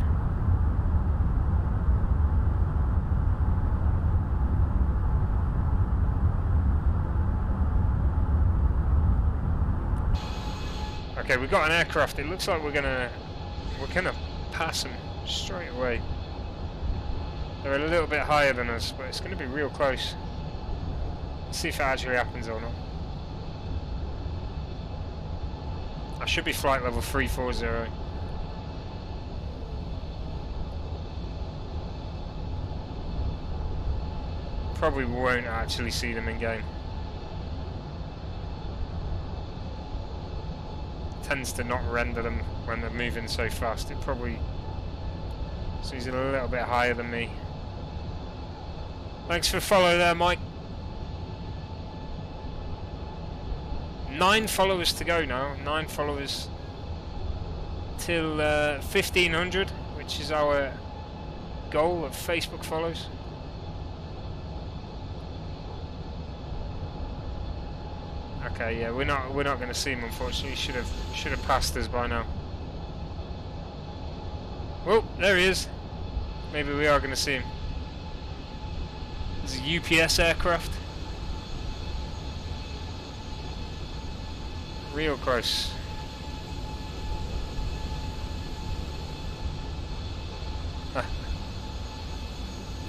Okay, we've got an aircraft. It looks like we're gonna pass them straight away. They're a little bit higher than us, but it's gonna be real close. Let's see if it actually happens or not. I should be flight level 340. Probably won't actually see them in game. Tends to not render them when they're moving so fast. It probably, so he's a little bit higher than me. Thanks for the follow there, Mike. 9 followers to go now. 9 followers till 1500, which is our goal of Facebook follows. Okay, yeah, we're not going to see him, unfortunately. Should have passed us by now. Oh, there he is. Maybe we are going to see him. There's a UPS aircraft. Real close.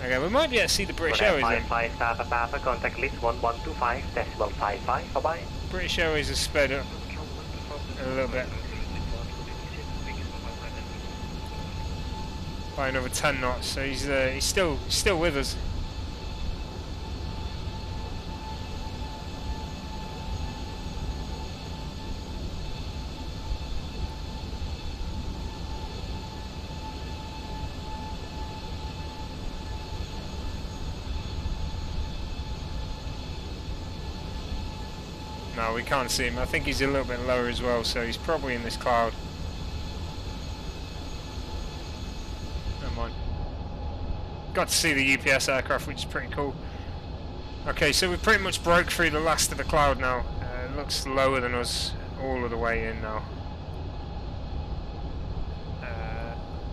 Okay, we might be able to see the British Airways then. 55 Papa, contact list 1125.55, bye-bye. British Airways has sped up a little bit. By another 10 knots, so he's still with us. No, we can't see him. I think he's a little bit lower as well, so he's probably in this cloud. Never mind. Got to see the UPS aircraft, which is pretty cool. Okay, so we pretty much broke through the last of the cloud now. It looks lower than us all of the way in now.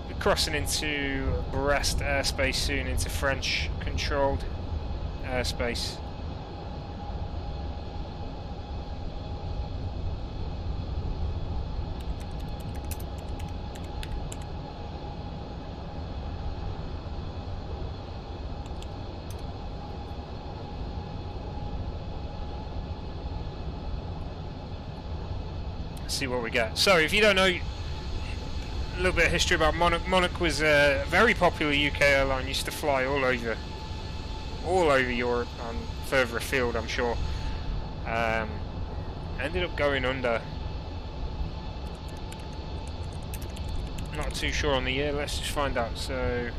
We're crossing into Brest airspace soon, into French controlled airspace. See what we get. So if you don't know, a little bit of history about Monarch. Monarch was a very popular UK airline, used to fly all over Europe and further afield, I'm sure. Ended up going under. Not too sure on the year, let's just find out. So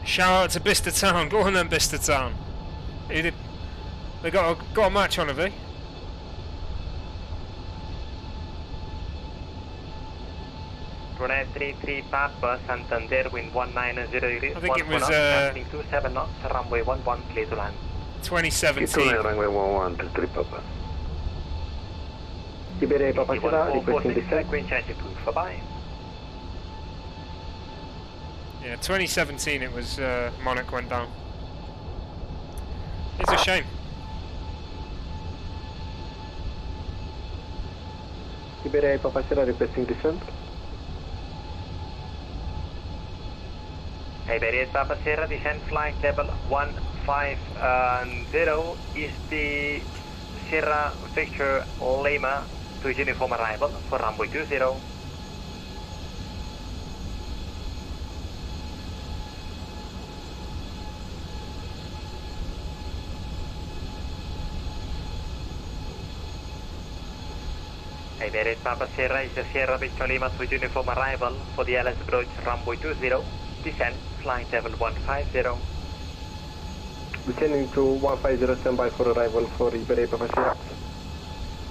Shout out to Bicester Town. Go on then, Bicester Town. They got a match on, have they? Papa Santander, wind 190 degrees. I think it was 27 knots, runway 11, clear to land. 2017. Runway 11, 23 Papa. Iberia Papa Sierra, requesting descent. Green change approved, bye-bye. Yeah, 2017 it was, Monarch went down. It's a shame. Iberia Papa Sierra, requesting descent. Iberia Papa Sierra, descent flight level 150 is the Sierra Victor Lima to uniform arrival for runway 20. Iberia Papa Sierra is the Sierra Victor Lima to uniform arrival for the LS approach runway 20. Descent, flight level 150. Descending to 150, standby for arrival for Iberia Papa Sierra.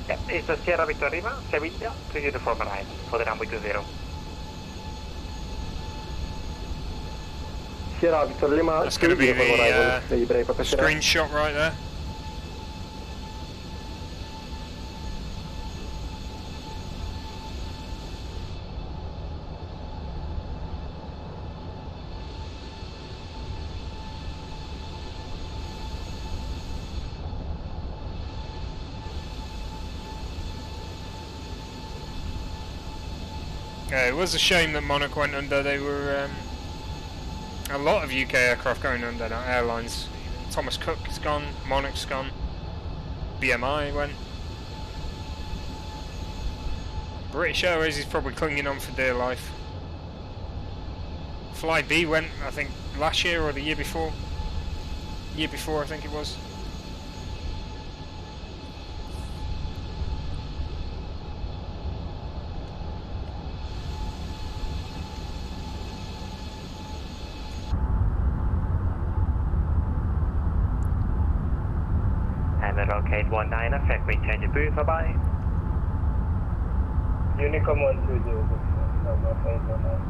Yeah, it's the Sierra Victor Lima, Sevilla, to uniform arrival for the runway 20. Sierra Victor Lima, That's going to be the Iberia Papa Sierra. screenshot right there. Yeah, it was a shame that Monarch went under. They were a lot of UK aircraft going under now. Airlines. Thomas Cook's gone. Monarch's gone. BMI went. British Airways is probably clinging on for dear life. Flybe went, I think, last year or the year before. Year before, I think it was. Locate 19, effect wind change approved, bye-bye. Unicom 120, number 519.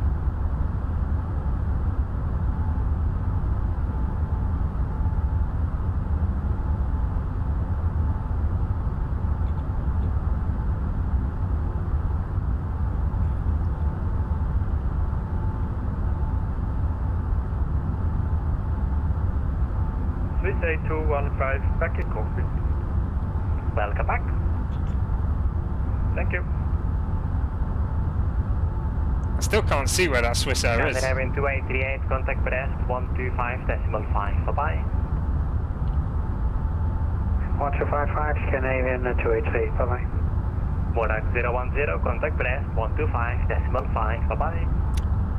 Swiss 8215, back in cockpit. Welcome back. Thank you. I still can't see where that Swiss Air is. Canadian 2838, contact Brest 125.5, bye-bye. 1255, Canadian 283, bye-bye. Monarch 010, contact Brest 125.5, bye-bye.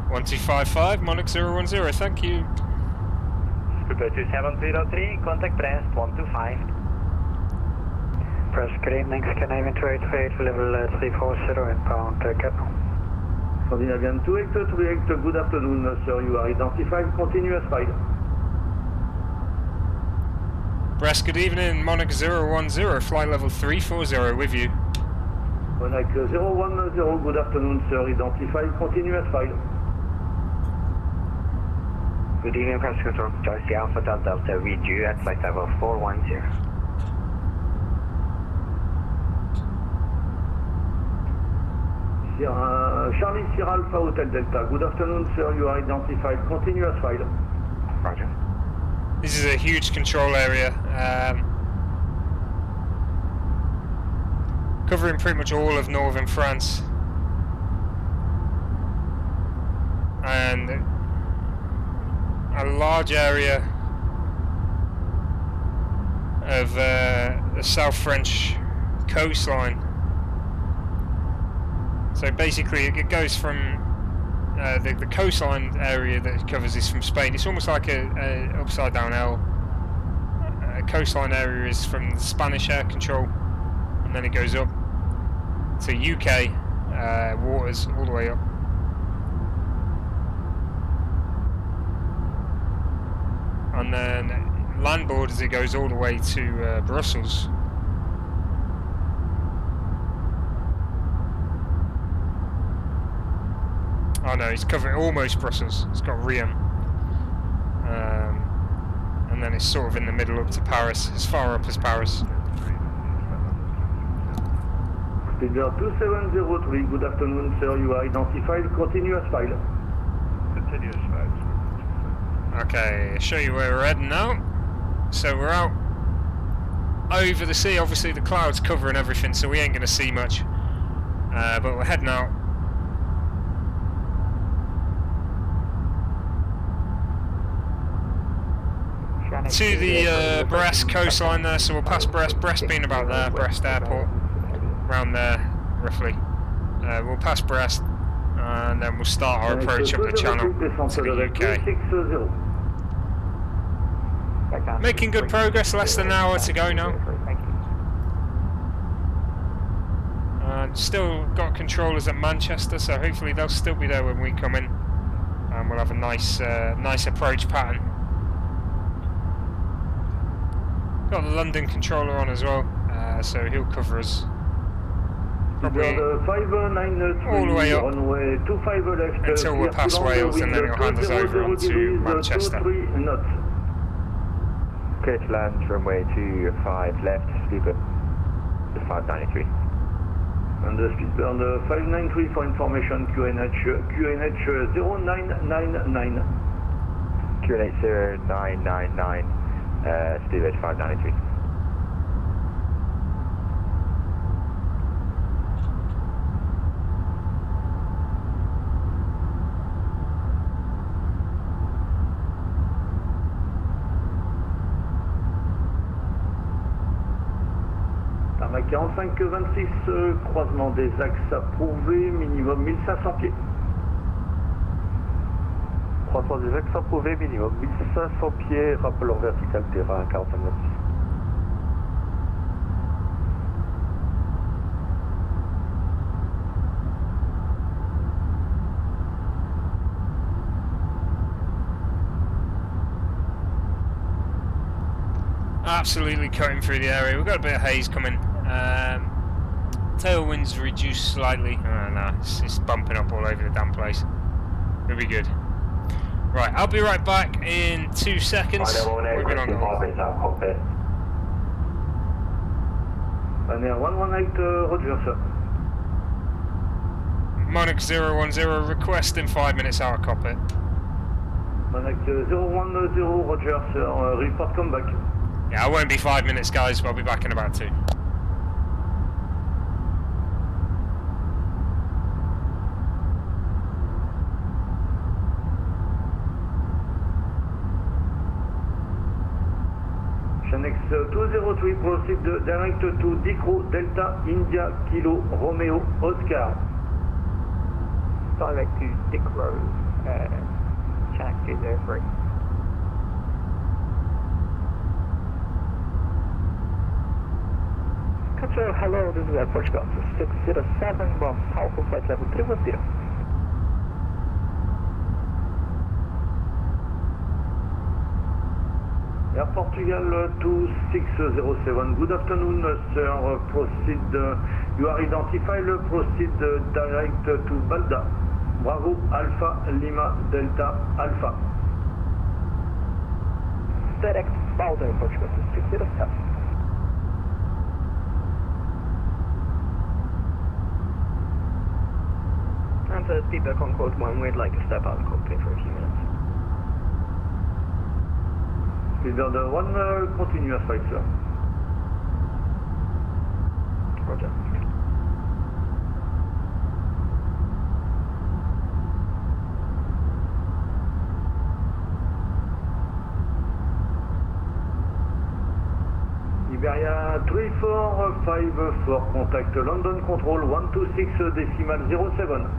1255, Monarch 010, thank you. Scuba 2703, contact Brest 125. Press, good evening, Canadian 288, level 340, inbound Capital. Scandinavian 2838, good afternoon, sir. You are identified, continuous flight. Brest, good evening, Monarch 010, flight level 340 with you. Monarch 010, good afternoon, sir. Identified, continuous flight. Good evening, press control. Joyce Alpha Delta, read you at flight level 410. Charlie Sierra Alpha Hotel Delta. Good afternoon, sir. You are identified. Continuous flight. Roger. This is a huge control area, covering pretty much all of northern France, and a large area of the South French coastline. So basically it goes from the coastline area that it covers is from Spain. It's almost like a upside down L. A coastline area is from the Spanish air control, and then it goes up to UK waters all the way up. and then land borders it goes all the way to Brussels. Oh no, it's covering almost Brussels. It's got Riom, and then it's sort of in the middle up to Paris, as far up as Paris. Speedbird 2703, good afternoon, sir. You are identified. Continuous file. Continuous file. Okay, show you where we're heading now. So we're out over the sea. Obviously the clouds covering everything, so we ain't going to see much. But we're heading out. To the Brest coastline there, so we'll pass Brest. Brest being about there, Brest Airport, around there roughly. We'll pass Brest, and then we'll start our approach up the channel to the UK. Making good progress, less than an hour to go now. Still got controllers at Manchester, so hopefully they'll still be there when we come in, and we'll have a nice approach pattern. Got the London controller on as well, so he'll cover us probably all the way up until we're past Wales, and then he'll hand us over onto Manchester. Clear to land, runway 25 left, speedbird 593. And the speedbird 593 for information, QNH 0999. QNH 0999. Speedbird 593. Tarmac 45-26, croisement des axes approuvés, minimum 1500 pieds. Croisement des axes approuvés, minimum 1500 pieds, rappeleur vertical terrain 45 knots. Absolutely cutting through the area. We've got a bit of haze coming. Tailwind's reduced slightly. No, it's bumping up all over the damn place. It'll be good. Right, I'll be right back in 2 seconds. We're going on. Ryanair 118, roger, sir. Monarch 010, requesting 5 minutes out of cockpit. Monarch 010, roger, sir. Report come back. Yeah, I won't be 5 minutes, guys. I'll be back in about 2. Chanex 203, proceed direct to Dicro Delta India Kilo Romeo Oscar. Direct to Dicro, Chanex 203. Control, hello, this is Air Portugal 607, powerful flight level 310. Air Portugal 2607, good afternoon, sir. Proceed, you are identified, proceed direct to Balda. Bravo, Alpha, Lima, Delta, Alpha. Direct Balda, Air Portugal 607. And to speedbird Concorde 1, we'd like to step out of the cockpit for a few minutes. Speedbird 1, continuous flight, sir. Roger. Iberia 3454, contact London Control 126.07.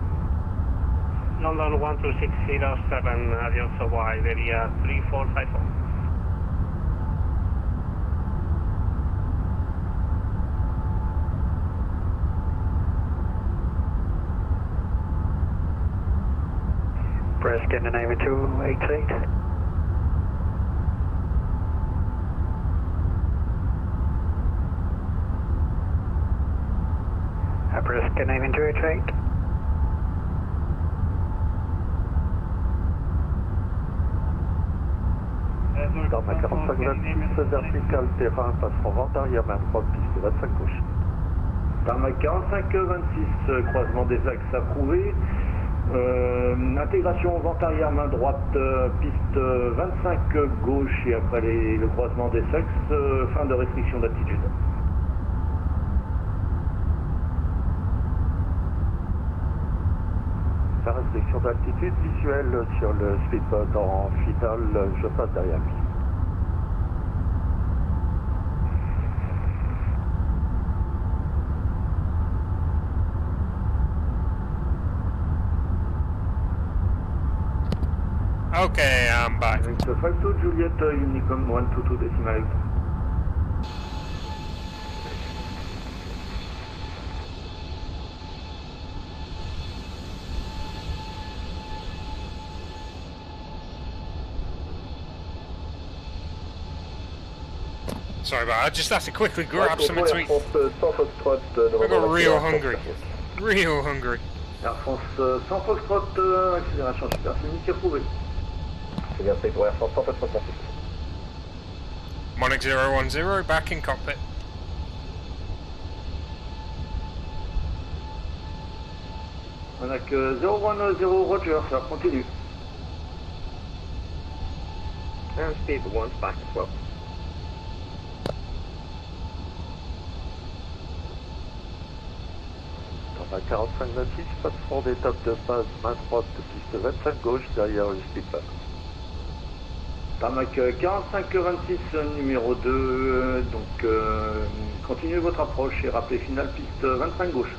London 126.07, adios Hawaii, area 3454. Press Scandinavia 288. risk, Canadian 288. Tarmac 4526, vertical terrain, passeront vente arrière main droite, piste 25 gauche. Tarmac 4526, croisement des axes approuvé. Intégration vente arrière main droite, piste 25 gauche et après le croisement des axes, fin de restriction d'altitude. La restriction d'altitude visuelle sur le speedboat en finale, je passe derrière lui. Okay, I'm back. 52 Juliet, Unicom 122 decimal 8. Sorry about that, I just have to quickly grab something to eat. Air France 100 Foxtrot, I got real hungry. Real hungry. Air France 100 Foxtrot, accélération supersonique approuvée. C'est bien fait pour Air France 100 Foxtrot. Monarch 010, back in cockpit. Monarch 010, Roger, ça continue. And speed 1's back as well. Tarmac 4526, passeront d'étape de base main droite, piste 25 gauche, derrière le speedboat. Tarmac 4526, numéro 2, donc continuez votre approche et rappelez finale piste 25 gauche.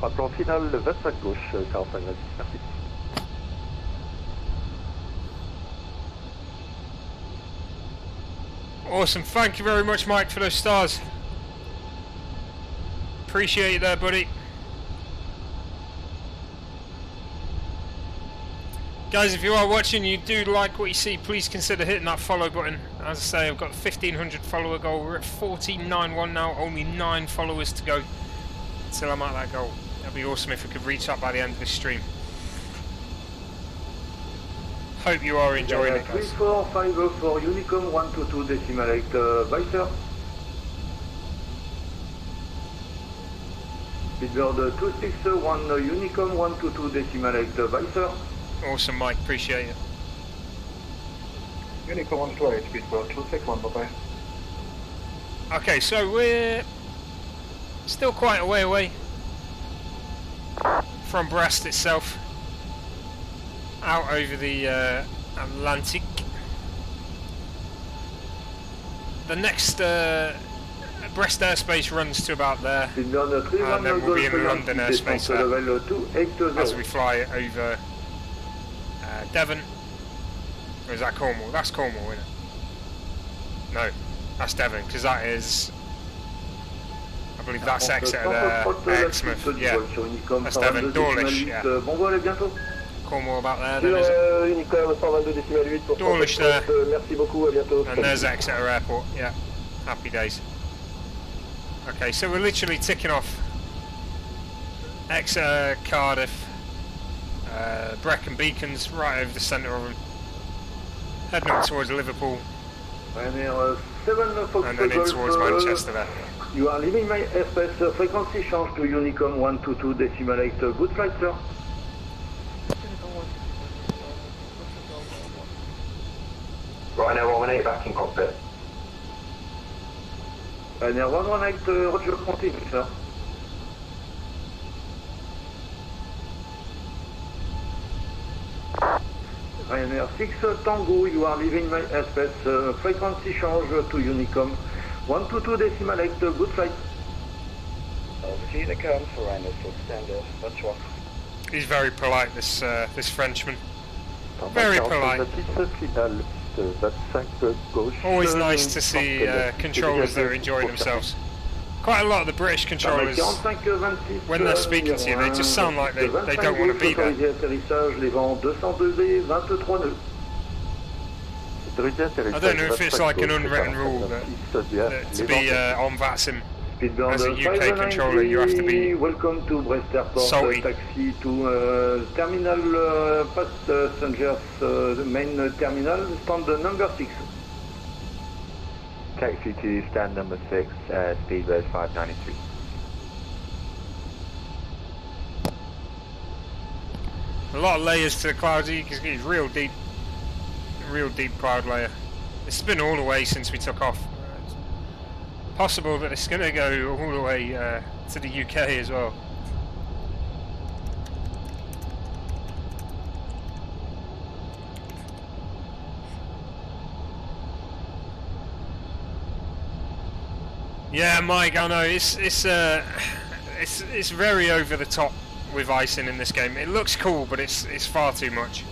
Rappelons finale 25 gauche, 4526, merci. Awesome, thank you very much Mike for those stars. Appreciate it there, buddy. Guys, if you are watching, you do like what you see, please consider hitting that follow button. As I say, I've got 1500 follower goal. We're at 1491 now, only 9 followers to go until I'm at that goal. That'd be awesome if we could reach that by the end of this stream. Hope you are enjoying it, guys. 3454 Unicom 122 decimal 8, Vicer. Speedbird 261 Unicom 122 decimal 8, Vicer. Awesome, Mike, appreciate it. Unicom 128, Speedbird 261, bye-bye. Okay, so we're still quite a way away from Brest itself, out over the Atlantic. The next Brest airspace runs to about there, and then we'll be in London airspace there, as we fly over Devon. Or is that Cornwall? That's Cornwall, isn't it? No, that's Devon, because that is, I believe that's Exeter, Exmouth, yeah. That's Devon, Dawlish, yeah. Cornwall about there, then is it? Unicom 122 decimal 8 pour Dawlish there. Merci beaucoup, à bientôt. And there's Exeter Airport, yeah. Happy days. Okay, so we're literally ticking off Exeter, Cardiff, Brecon Beacons, right over the centre of them. Heading up towards Liverpool. And then in towards Manchester there. You are leaving my airspace, frequency change to Unicom 122 decimal 8, good flight sir. Ryanair 118 back in cockpit. Ryanair 118, Roger, continue sir. Ryanair 6 Tango, you are leaving my airspace, frequency change to Unicom 122 decimal 8, good flight. Oversea the comes for Ryanair 6 standard, bonsoir. He's very polite, this Frenchman. Very polite. Always nice to see controllers that are enjoying themselves. Quite a lot of the British controllers, when they're speaking to you, they just sound like they don't want to be there. I don't know if it's like an unwritten rule that to be on VATSIM, As a UK controller, you have to be welcome to Brest Airport, salty. Taxi to terminal passengers, the main terminal, stand number 6. Taxi to stand number 6, speedbird 593. A lot of layers to the clouds. You can get real deep cloud layer. It's been all the way since we took off. It's possible that it's going to go all the way to the UK as well. Yeah, Mike, I know it's very over the top with icing in this game. It looks cool, but it's far too much.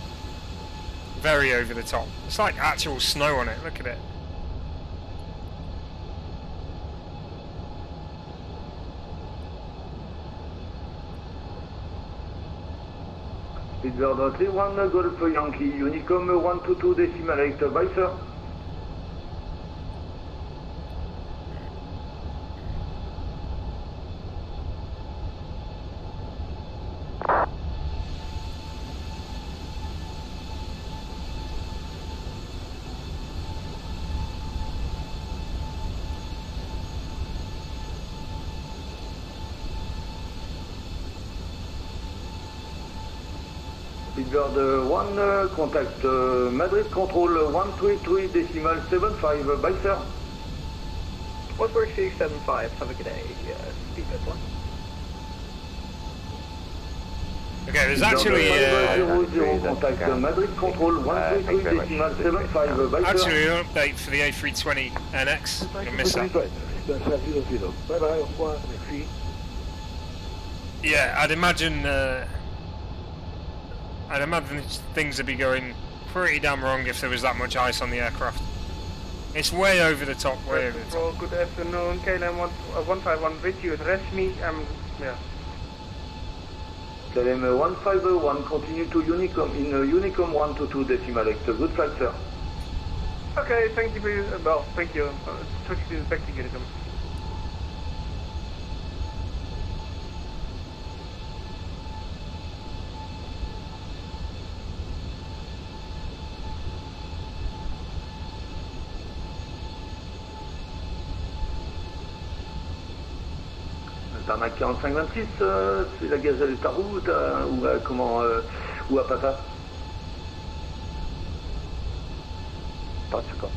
Very over the top. It's like actual snow on it. Look at it. Speedbird 31 Golf Yankee Unicom 122 decimal 8 by sir. Speedbird 1, contact Madrid Control 133 decimal 75 by sir. 14675, have a good day, Speedbird 1. Okay, there's actually contact Madrid Control 133 decimal 75 by sir. Actually an update for the A320 NX. You missed that. Yeah, I'd imagine things would be going pretty damn wrong if there was that much ice on the aircraft. It's way over the top, way over the top. Good afternoon, KLM 151 with you, address me, yeah. KLM 151, continue to Unicom in Unicom 122 decimal 8, good flight sir. Okay, thank you for your, well, thank you, switch to back to Unicom. Tarmac 4526, c'est la gazelle est à route ou comment ou à Pata? Pas d'accord.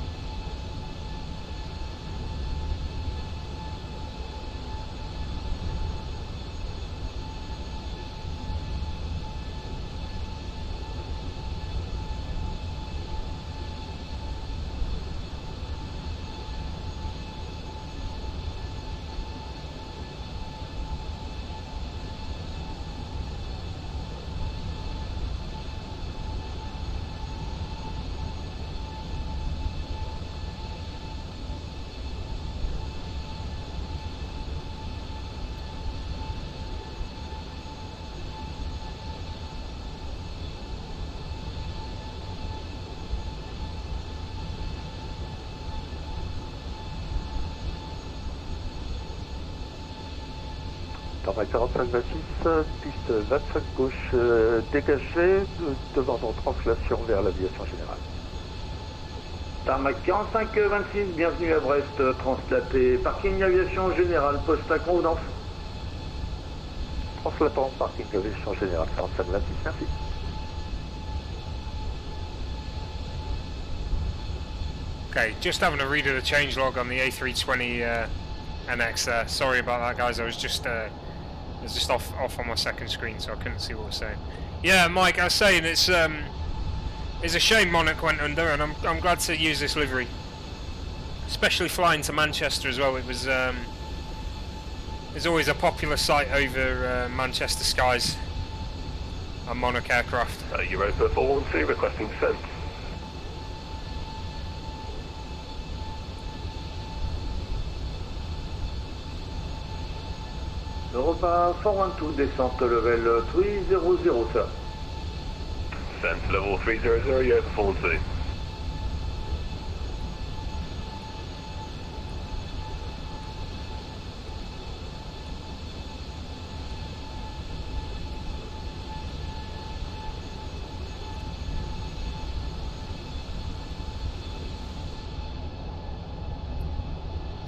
Tarmac 4526, piste 25 gauche dégagée, demandons translation vers l'aviation générale. Tarmac 4526, bienvenue à Brest, translaté parking aviation générale, poste à convenance. Translatant parking aviation générale 4526, merci. Okay, just having a read of the changelog on the A320 NX there. Sorry about that, guys. I was just off on my second screen, so I couldn't see what I was saying. Yeah, Mike, I was saying it's a shame Monarch went under, and I'm glad to use this livery, especially flying to Manchester as well. It was it's always a popular sight over Manchester skies, a Monarch aircraft. Europa 412 requesting descent. Europa 412, descente level 300, sir. Descent level 300, Europa 412.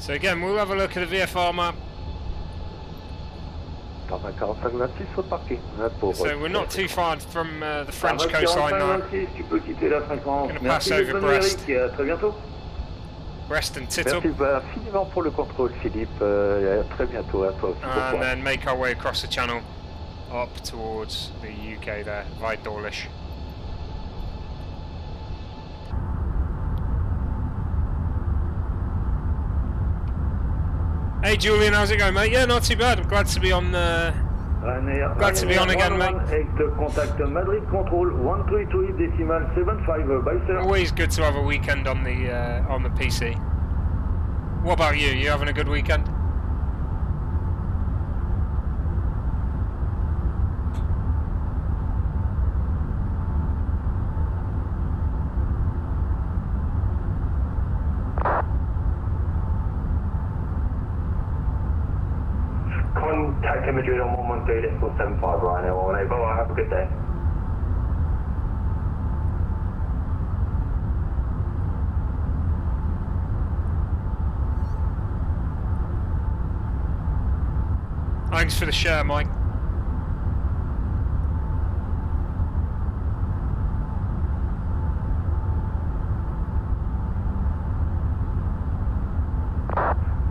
So again, we'll have a look at the VFR map. So we're not too far from the French coastline now. Going to pass over Brest. Brest and Tittle. Infiniment pour le contrôle, Philippe. À très bientôt à toi aussi. And then make our way across the channel up towards the UK there, via Dawlish. Hey Julian, how's it going, mate? Yeah, not too bad. I'm glad to be on. Glad to be on again, mate. Contact Madrid Control 133.75. Bye, sir. Always good to have a weekend on the PC. What about you? You having a good weekend? Contact Madrid on 113.75 right now. Bye bye, have a good day. Thanks for the share, Mike.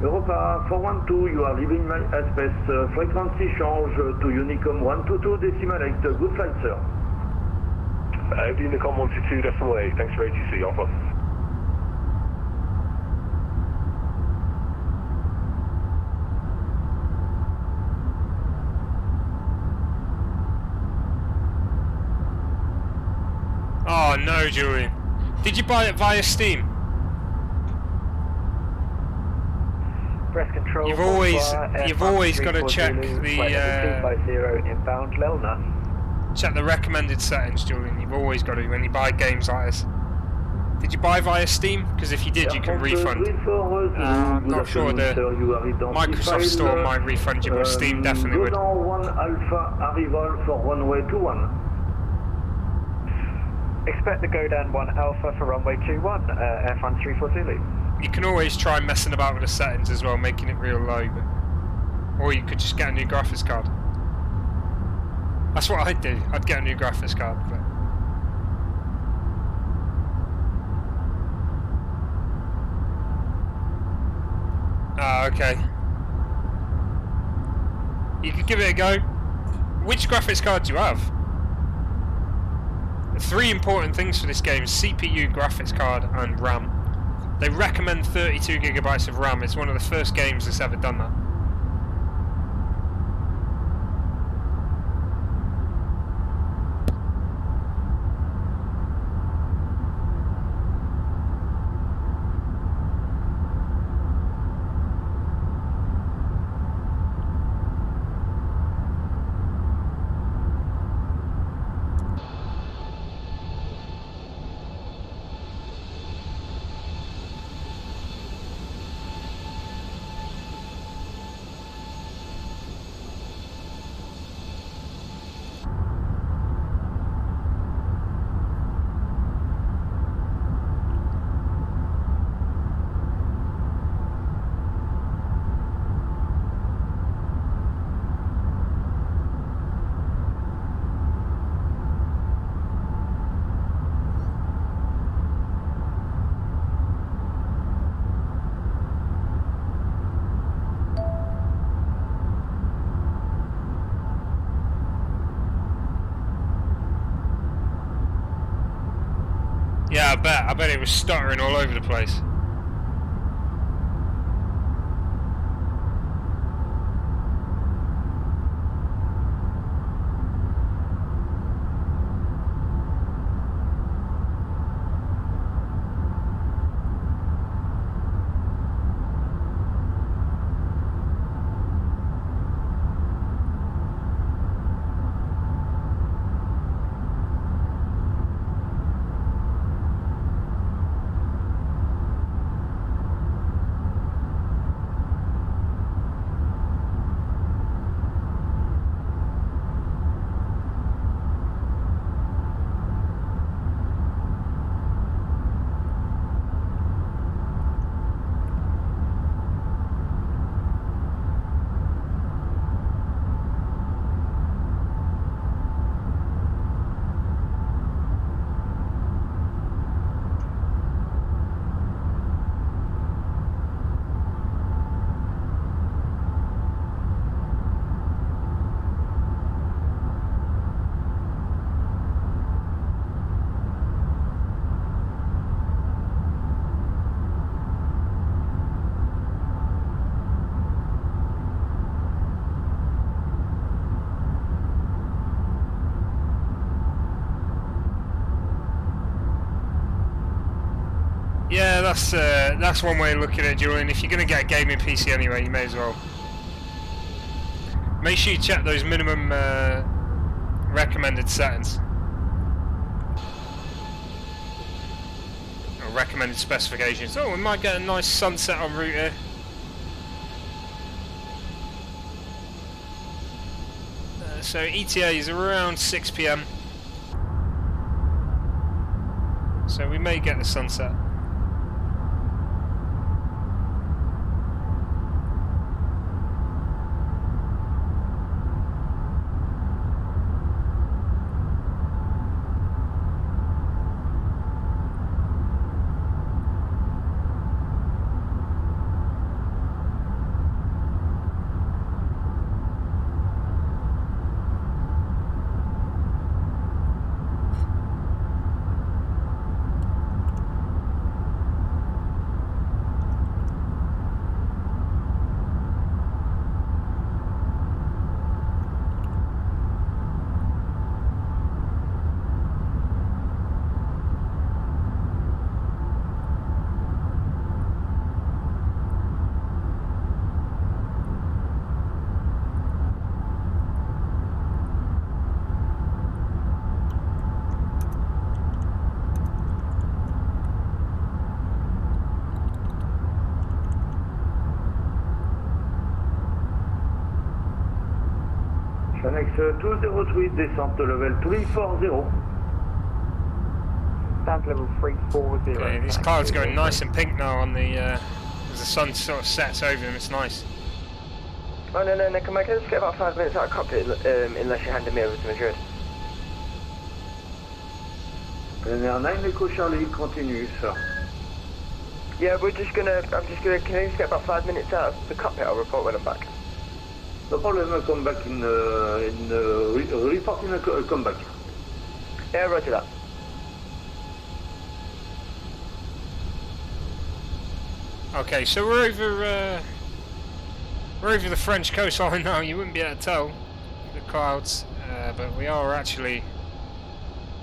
Europa 412, you are leaving my airspace. Frequency change to Unicom 122.8. Good flight, sir. Unicom 122.8. Thanks for ATC. Alpha. Oh no, Julian. Did you buy it via Steam? Press control. You've always got to check the inbound Lelna. Check the recommended settings, Julian. You've always got to when you buy games like this. Did you buy via Steam? Because if you did, you can refund. I'm not sure the Microsoft Store might refund you, but Steam definitely would. One Alpha arrival for runway 21. Expect the go down 1 Alpha for runway 21, Air France 34 Zulu. You can always try messing about with the settings as well, making it real low, but, or you could just get a new graphics card. That's what I'd do. I'd get a new graphics card. But. Ah, okay. You could give it a go. Which graphics card do you have? 3 important things for this game: CPU, graphics card, and RAM. They recommend 32 gigabytes of RAM. It's one of the first games that's ever done that. Yeah, I bet it was stuttering all over the place. Yeah, that's one way of looking at it, Julian. If you're going to get a gaming PC anyway, you may as well. Make sure you check those minimum recommended settings. Or recommended specifications. Oh, we might get a nice sunset en route here. So ETA is around 6 PM. So we may get the sunset. Annex 203, descente level 340. Descent level 340. Okay, these clouds going nice and pink now on the as the sun sort of sets over them. It's nice. Oh no, Nick, I can just get about 5 minutes out of cockpit unless you hand me over to Madrid. Ryanair 9 Echo Charlie, continue, sir. Yeah, I'm just gonna, can you just get about 5 minutes out of the cockpit? I'll report when I'm back. No problem, I'll come back reporting, come back. Yeah, roger that. Okay, so we're over the French coastline now. You wouldn't be able to tell the clouds, but we are actually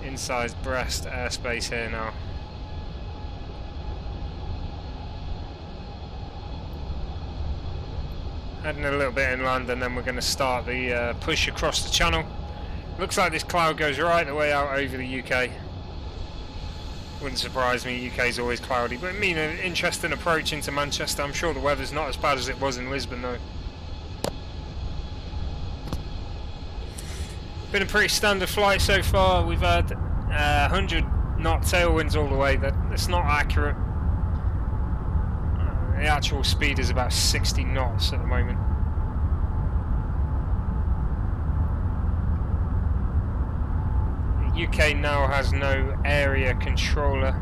inside Brest airspace here now. Heading a little bit inland, and then we're going to start the push across the channel. Looks like this cloud goes right the way out over the UK. Wouldn't surprise me, UK is always cloudy, but I mean an interesting approach into Manchester. I'm sure the weather's not as bad as it was in Lisbon though. Been a pretty standard flight so far. We've had 100 knot tailwinds all the way. That's not accurate. The actual speed is about 60 knots at the moment. The UK now has no area controller,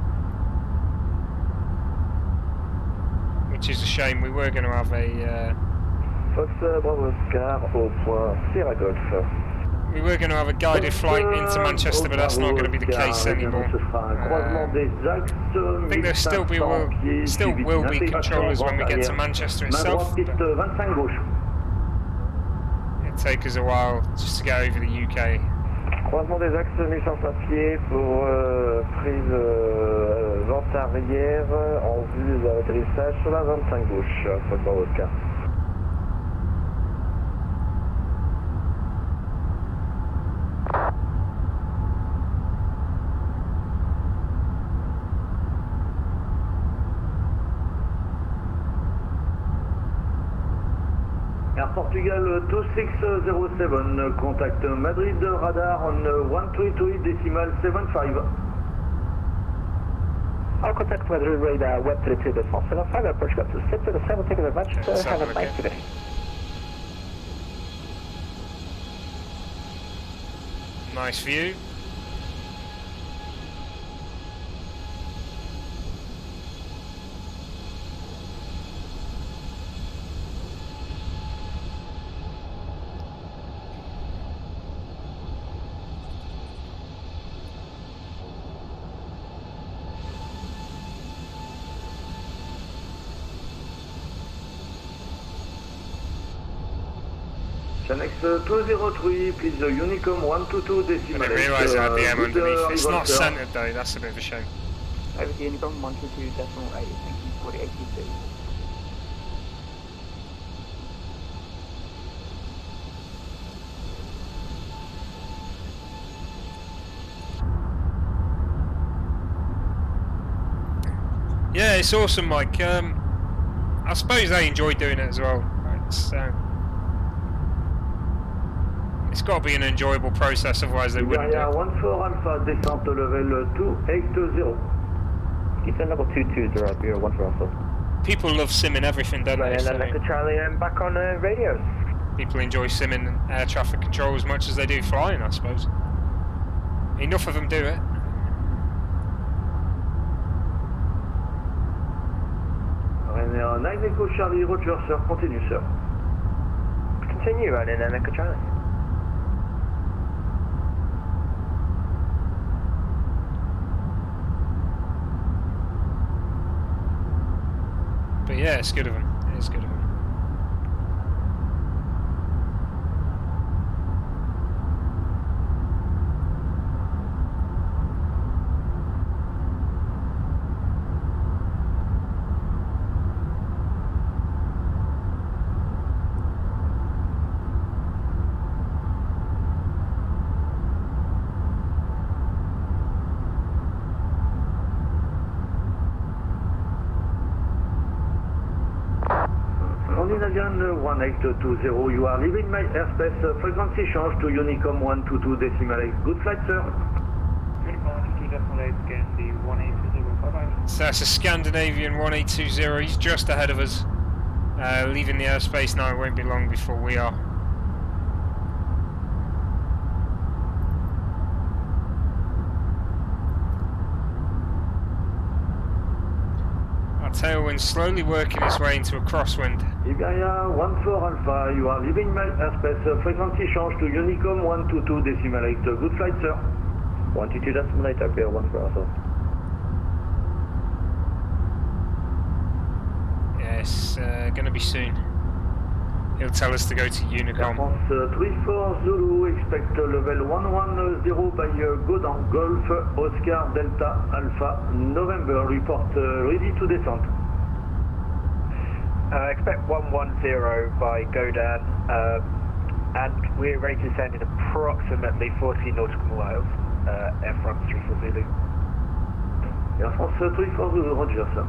which is a shame. We were going to have a we were going to have a guided flight into Manchester, but that's not going to be the case anymore. I think there still will be controllers when we get to Manchester itself, but it'll take us a while just to get over the UK. Croisement des axes 1100 pieds pour prise vente arrière en vue de l'atterrissage sur la 25 gauche, Foxtrot Oscar. Air Portugal 2607, contact Madrid radar on 133.75. All contact Madrid radar 133.75, approach got to 607, thank you very much, have a nice day. Nice view. Annex 203, please Unicom 122 decimal. I didn't realise I had the M underneath. It's not centred though, that's a bit of a shame. Over to Unicom 122.8, thank you for the ATC. Yeah, it's awesome, Mike. I suppose they enjoy doing it as well. It's got to be an enjoyable process, otherwise they wouldn't do it. 14 Alpha, descente level 280. Descent level 220, 14 Alpha. People love simming everything, don't they? And then Echo Charlie, I'm back on radio. People enjoy simming air traffic control as much as they do flying, I suppose. Enough of them do it. Ryanair 9 Echo Charlie, Roger, sir. Continue, sir. Continue, Ryanair 9 Echo Charlie. But yeah, it's good of them. It is good of them. Scandinavian 1820, you are leaving my airspace, frequency change to Unicom 122.8. Good flight, sir. Unicom 122.8, Scandi 1820, So that's a Scandinavian 1820, he's just ahead of us. Leaving the airspace now, it won't be long before we are. Our tailwind slowly working its way into a crosswind. Iberia 14 Alpha, you are leaving my airspace, frequency change to Unicom 122.8. Good flight, sir. 122.8, Iberia 14 Alpha. Yes, gonna be soon. He'll tell us to go to Unicom. France 34 Zulu, expect level 110 by Godin Golf, Oscar Delta Alpha, November, report ready to descend. Expect 110 by Godin, and we're ready to descend in approximately 40 nautical miles, Air France 34 Zulu. Air France 34 Zulu, Roger, sir.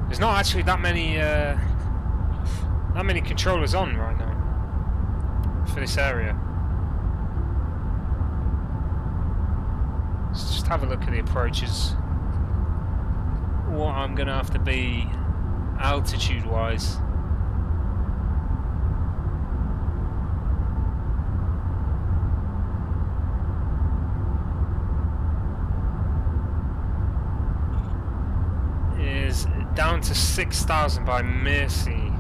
There's not actually that many controllers on right now for this area. Let's just have a look at the approaches. What I'm gonna have to be altitude wise. Is down to 6,000 by Mercy.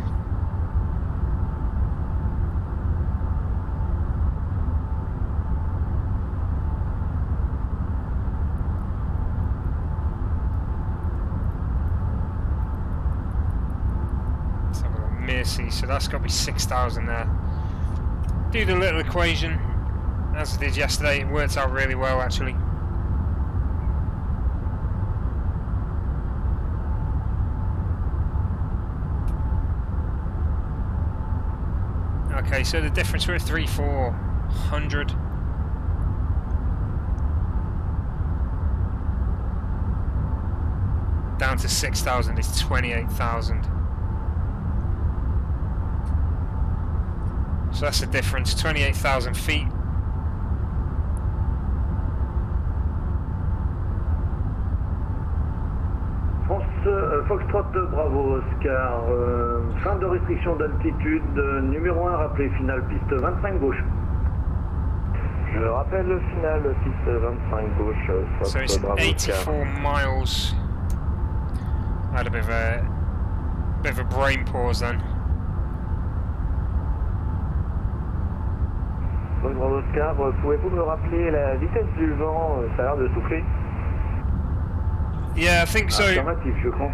Let's have a look. Mercy, so that's got to be 6,000 there. Do the little equation as I did yesterday, it worked out really well actually. Okay, so the difference, we're at 3,400. Down to 6,000 is 28,000. So that's the difference, 28,000 feet. Foxtrot Bravo Oscar, fin de restriction d'altitude, numéro 1, rappelez finale piste 25 gauche. Je rappelle finale piste 25 gauche, so it's Bravo 84 Oscar. miles. I had a bit of a brain pause then. Donc Bravo Oscar, pouvez-vous me rappeler la vitesse du vent? Ça a l'air de souffler. Yeah, I think so.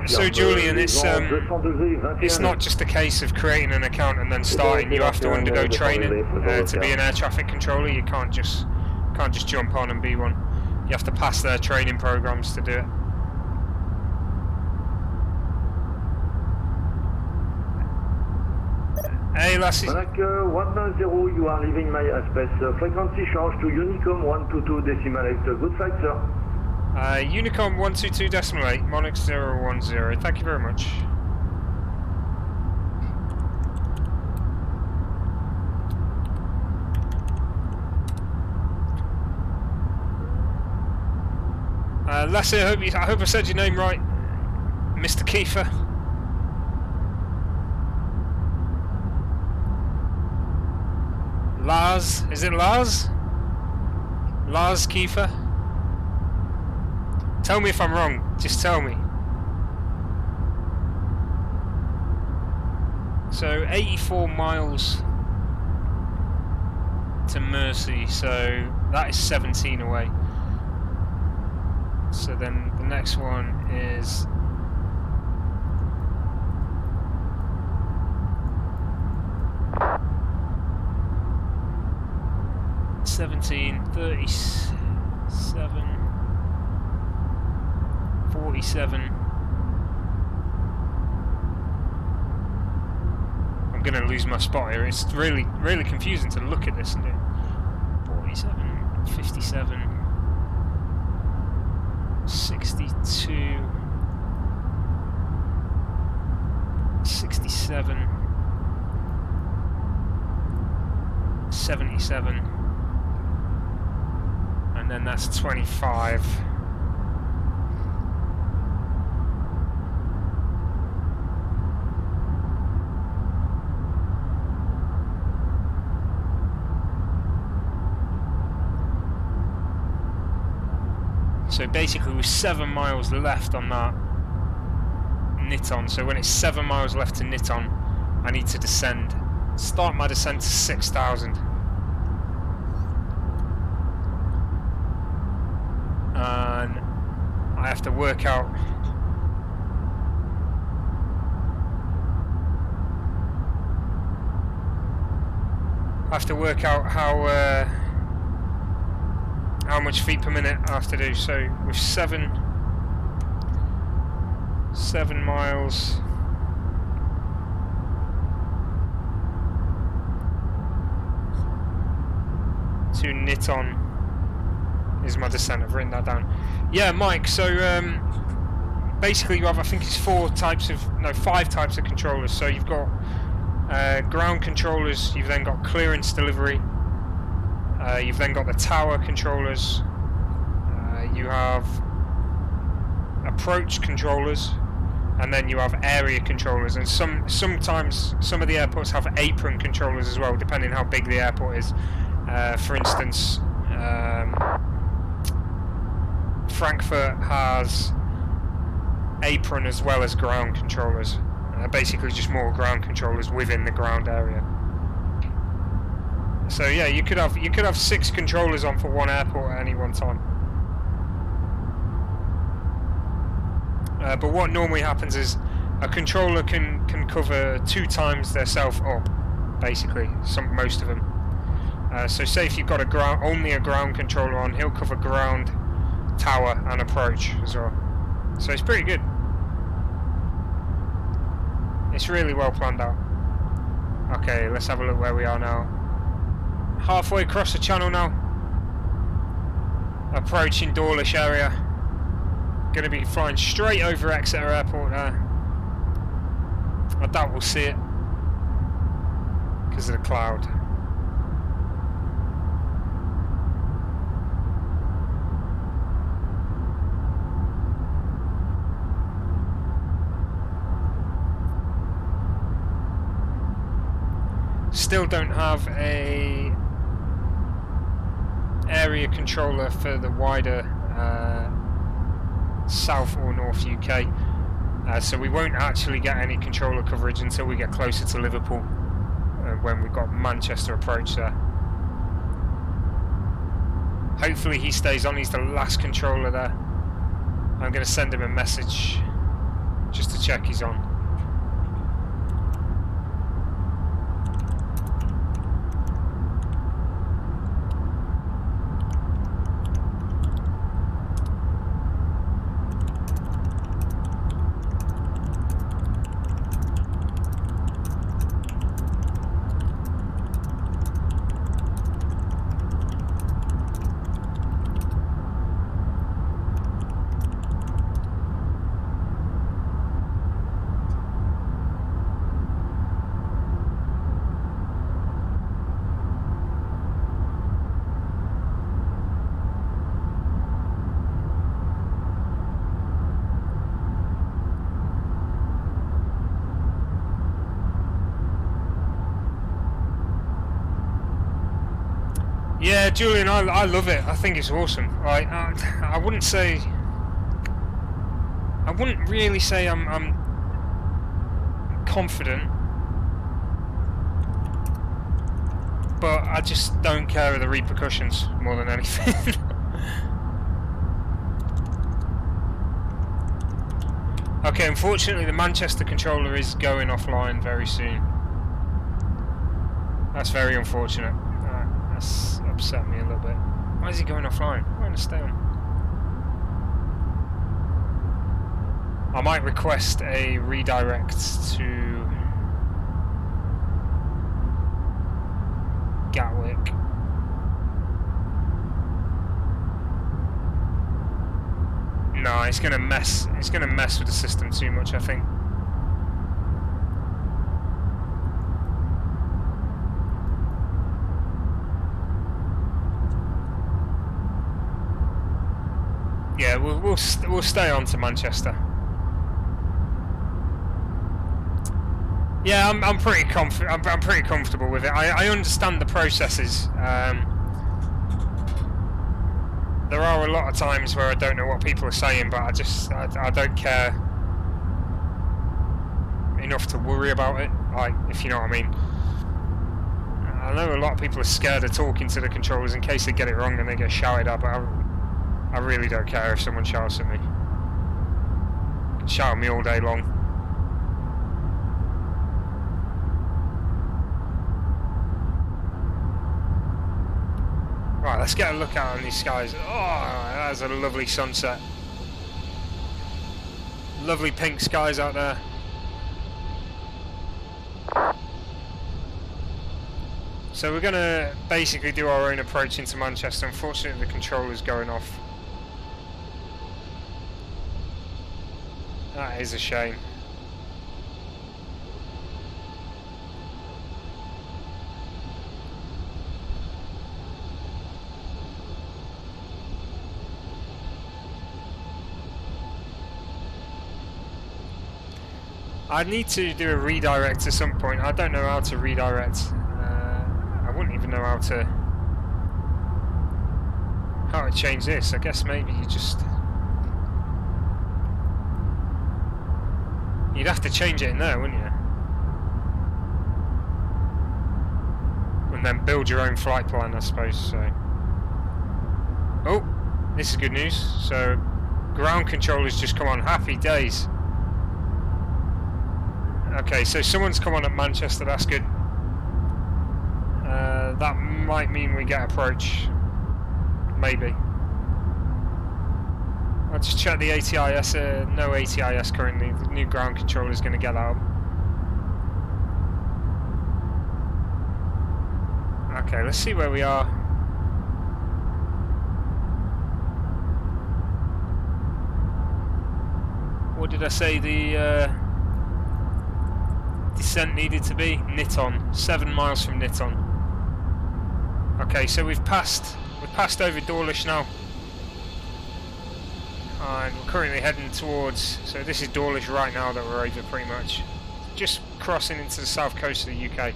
So Julian, it's not just a case of creating an account and then starting. You have to undergo training to be an air traffic controller. You can't just jump on and be one. You have to pass their training programs to do it. Hey, Lassie. Monarch 10, you are leaving my airspace. Frequency change to Unicom 122.8. Good flight, sir. Unicom 122.8, Monarch 010. Thank you very much. Lassie, I hope I said your name right, Mr. Kiefer. Lars, is it Lars? Lars Kiefer? Tell me if I'm wrong, just tell me. So 84 miles to Mersey, so that is 17 away. So then the next one is $17, 37, 47. I'm gonna lose my spot here. It's really confusing to look at this and do 47, 57, 62, 67, 77. And then that's 25. So basically with 7 miles left on that Niton, so when it's 7 miles left to Niton, I need to descend. Start my descent to 6,000. And I have to work out how much feet per minute I have to do. So with 7 miles to Niton is my descent. I've written that down. Yeah, Mike, so basically you have, I think it's 5 types of controllers. So you've got ground controllers, you've then got clearance delivery, you've then got the tower controllers, you have approach controllers, and then you have area controllers. And sometimes some of the airports have apron controllers as well, depending how big the airport is. For instance, Frankfurt has apron as well as ground controllers. Basically just more ground controllers within the ground area. So yeah, you could have 6 controllers on for one airport at any one time. But what normally happens is a controller can cover 2 times their self up, basically, most of them. So say if you've got only a ground controller on, he'll cover ground, tower and approach as well. So it's pretty good. It's really well planned out. Okay, let's have a look where we are now. Halfway across the channel now. Approaching Dawlish area. Going to be flying straight over Exeter Airport there. I doubt we'll see it because of the cloud. Still don't have a area controller for the wider South or North UK, so we won't actually get any controller coverage until we get closer to Liverpool, when we've got Manchester approach there. Hopefully he stays on, he's the last controller there. I'm going to send him a message just to check he's on. Yeah, Julian, I love it. I think it's awesome. I wouldn't say, I wouldn't really say I'm confident, but I just don't care of the repercussions more than anything. Okay, unfortunately the Manchester controller is going offline very soon. That's very unfortunate. That's upset me a little bit. Why is he going offline? I want to stay on. I might request a redirect to Gatwick. No, it's gonna mess. It's gonna mess with the system too much, I think. Yeah, we'll stay on to Manchester. Yeah, I'm pretty I'm pretty comfortable with it. I understand the processes. There are a lot of times where I don't know what people are saying, but I don't care enough to worry about it. Like, if you know what I mean. I know a lot of people are scared of talking to the controllers in case they get it wrong and they get shouted at, but I really don't care if someone shouts at me. They can shout at me all day long. Right, let's get a look out on these skies. Oh, that's a lovely sunset. Lovely pink skies out there. So we're going to basically do our own approach into Manchester. Unfortunately, the controller's going off. That is a shame. I need to do a redirect at some point. I don't know how to redirect. I wouldn't even know how to change this. I guess maybe you'd have to change it in there, wouldn't you? And then build your own flight plan, I suppose. So, oh, this is good news. So, ground controller's just come on. Happy days. Okay, so someone's come on at Manchester. That's good. That might mean we get approach. Maybe. I'll just check the ATIS. No ATIS currently. The new ground controller is going to get out. Okay, let's see where we are. What did I say the descent needed to be? Nitton. 7 miles from Nitton. Okay, so we've passed over Dawlish now. And we're currently heading towards, so this is Dawlish right now that we're over pretty much. Just crossing into the south coast of the UK.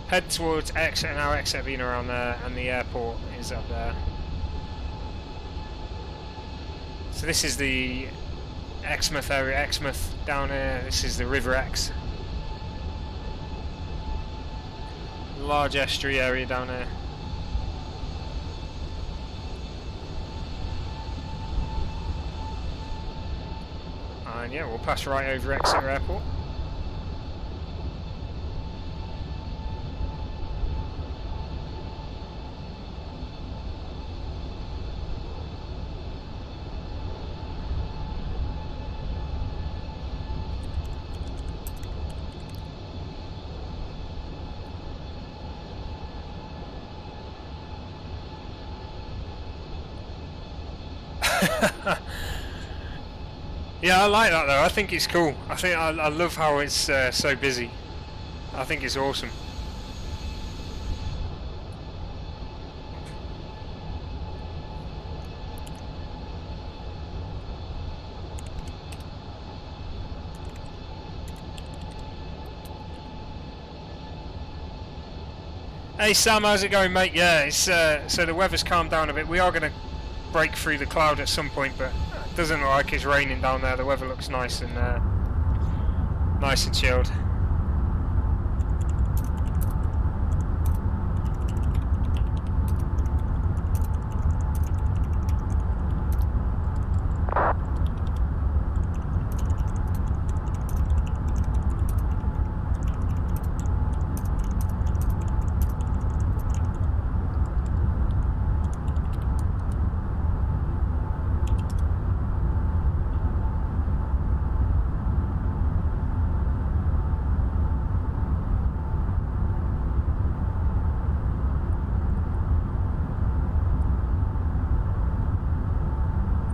Head towards Exeter now, Exeter being around there, and the airport is up there. So this is the Exmouth area, Exmouth down here, this is the River Exe. Large estuary area down here. And yeah, we'll pass right over Exeter Airport. Yeah, I like that though. I think it's cool. I love how it's so busy. I think it's awesome. Hey Sam, how's it going, mate? Yeah, it's so the weather's calmed down a bit. We are going to break through the cloud at some point, but it doesn't look like it's raining down there. The weather looks nice and chilled.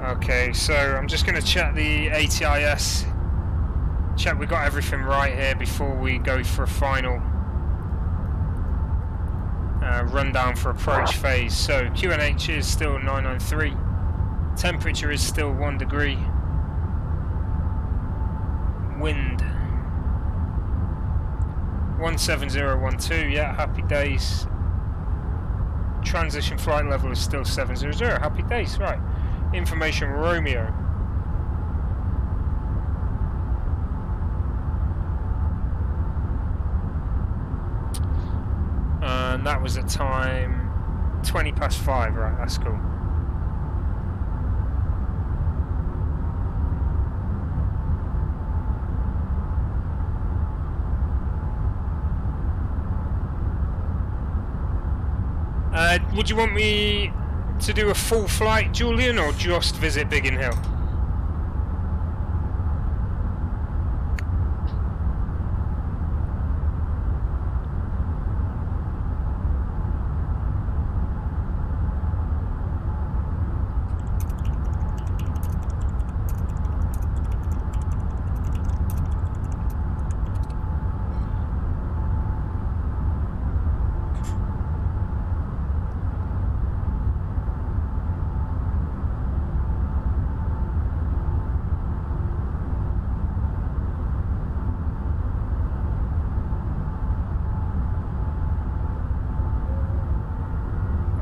Okay, so I'm just going to check the ATIS, check we got everything right here before we go for a final rundown for approach phase. So QNH is still 993, temperature is still 1 degree, wind 17012, yeah, happy days. Transition flight level is still 700, happy days, right. Information Romeo. And that was at time 20 past 5, right, that's cool. Would you want me to do a full flight, Julian, or just visit Biggin Hill?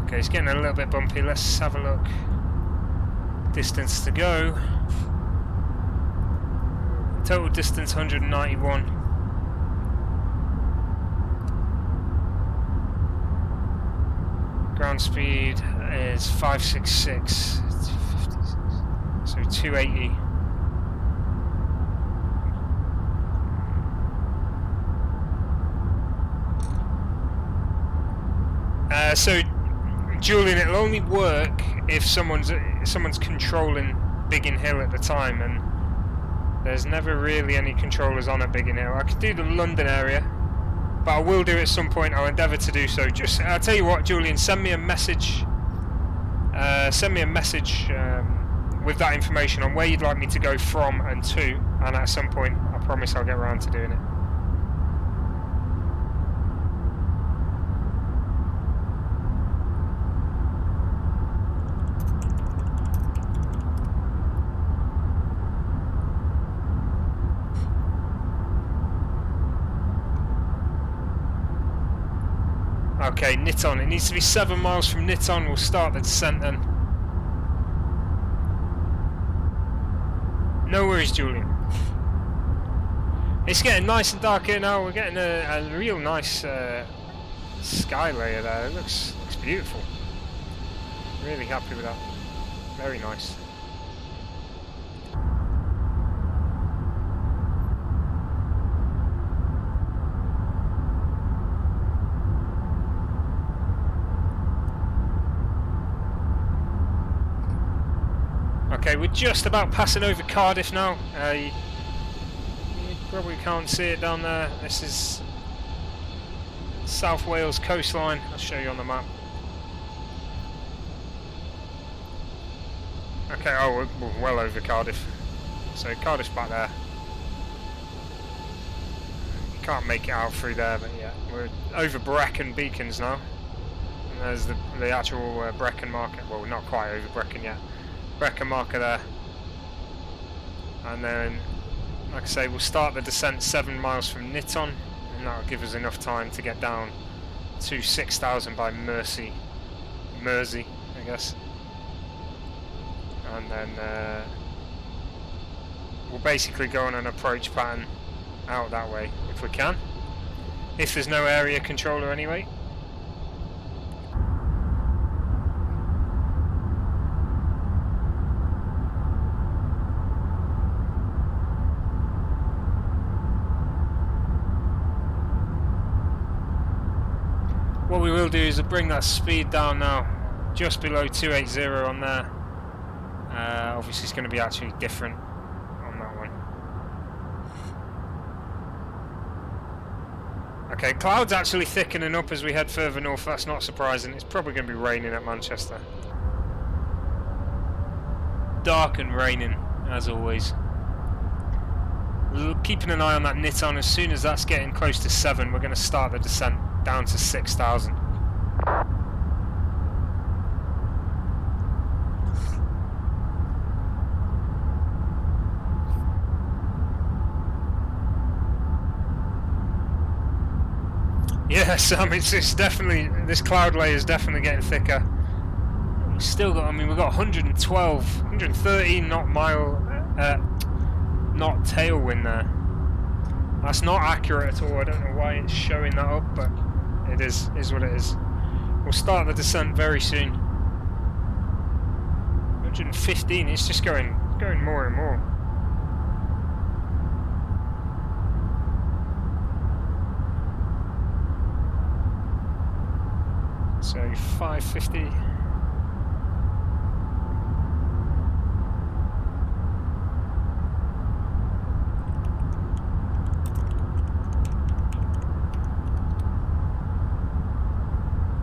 Okay, it's getting a little bit bumpy. Let's have a look. Distance to go. Total distance 191. Ground speed is 566. So 280. So Julian, it'll only work if someone's controlling Biggin Hill at the time, and there's never really any controllers on at Biggin Hill. I could do the London area, but I will do it at some point. I'll endeavour to do so. Just, I'll tell you what, Julian, send me a message. With that information on where you'd like me to go from and to, and at some point, I promise I'll get around to doing it. Okay, Nitton. It needs to be 7 miles from Nitton. We'll start the descent then. No worries, Julian. It's getting nice and dark here now. We're getting a real nice sky layer there. It looks beautiful. Really happy with that. Very nice. Okay, we're just about passing over Cardiff now. You probably can't see it down there. This is South Wales coastline. I'll show you on the map. Okay, oh, we're well over Cardiff. So Cardiff's back there. You can't make it out through there, but yeah, we're over Brecon beacons now. And there's the actual Brecon marker. Well, not quite over Brecon yet. Brecon marker there. And then, like I say, we'll start the descent 7 miles from Nitton, and that'll give us enough time to get down to 6,000 by Mersey, I guess. And then we'll basically go on an approach pattern out that way if we can, if there's no area controller anyway. What we will do is bring that speed down now, just below 280 on there. Obviously it's going to be actually different on that one. Okay, clouds actually thickening up as we head further north. That's not surprising. It's probably going to be raining at Manchester. Dark and raining, as always. Keeping an eye on that Nitton. As soon as that's getting close to 7, we're going to start the descent down to 6,000. Yeah, Sam, it's definitely, this cloud layer is definitely getting thicker. We've still got, I mean, we've got 113 knot tailwind there. That's not accurate at all. I don't know why it's showing that up, but it is what it is. We'll start the descent very soon. 115, it's just going more and more. So 550.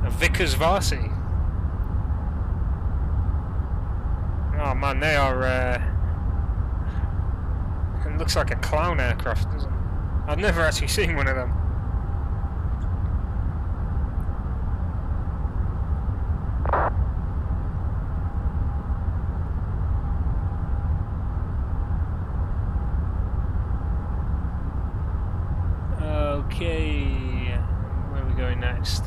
A Vickers Varsity. Oh man, they are. It looks like a clown aircraft, doesn't it? I've never actually seen one of them. Okay, where are we going next?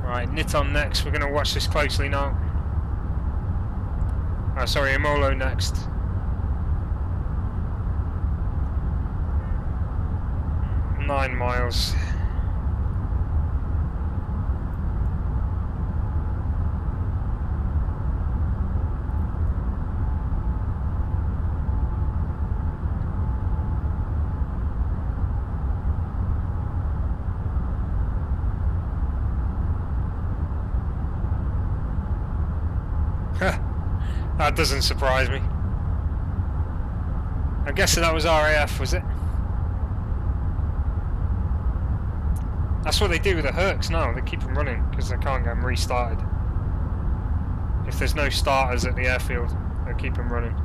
Right, Nitton next. We're going to watch this closely now. Oh, sorry, Imolo next. Nine miles. That doesn't surprise me. I'm guessing that was RAF, was it? That's what they do with the Hercs now. They keep them running because they can't get them restarted. If there's no starters at the airfield, they'll keep them running.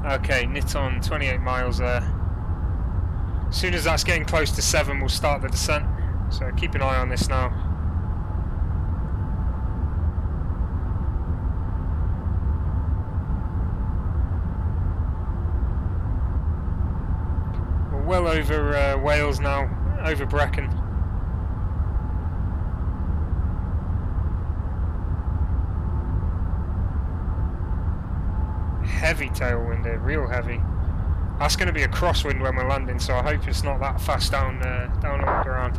Okay, Nitton, 28 miles there. As soon as that's getting close to 7, we'll start the descent. So keep an eye on this now. Well over Wales now, over Brecon. Heavy tailwind here, real heavy. That's going to be a crosswind when we're landing, so I hope it's not that fast down on the ground.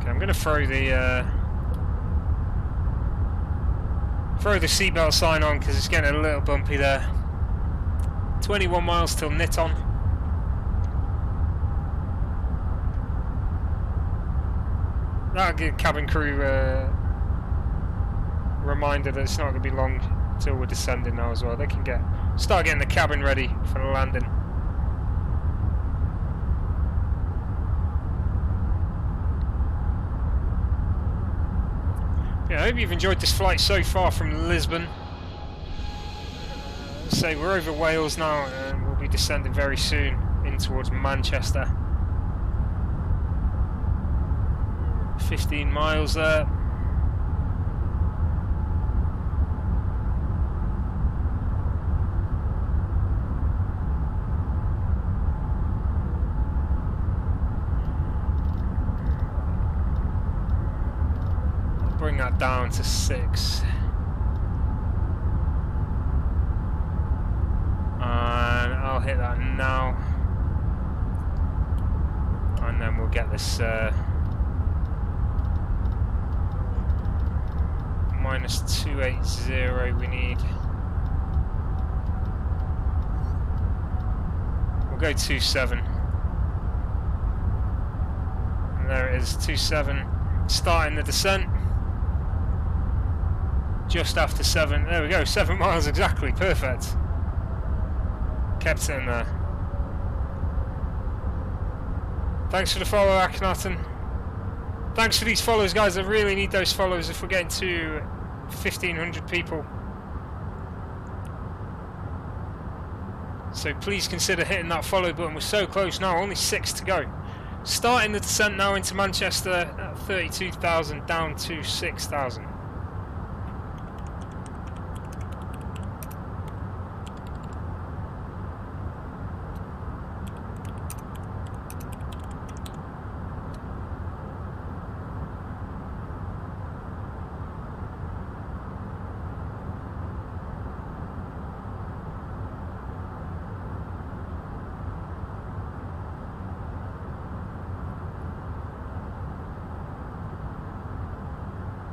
Okay, I'm going to throw the seatbelt sign on because it's getting a little bumpy there. 21 miles till Nitton. that'll give cabin crew reminder that it's not going to be long until we're descending now as well. They can start getting the cabin ready for the landing. Yeah, I hope you've enjoyed this flight so far from Lisbon. So we're over Wales now and we'll be descending very soon in towards Manchester. 15 miles there. Bring that down to 6. And I'll hit that now. And then we'll get this minus 280 we need. We'll go 27. And there it is, 27. Starting the descent. Just after 7. There we go, 7 miles exactly, perfect. Kept it in there. Thanks for the follow, Akhenaten. Thanks for these follows, guys. I really need those follows if we're getting to 1,500 people. So please consider hitting that follow button. We're so close now, only 6 to go. Starting the descent now into Manchester at 32,000 down to 6,000.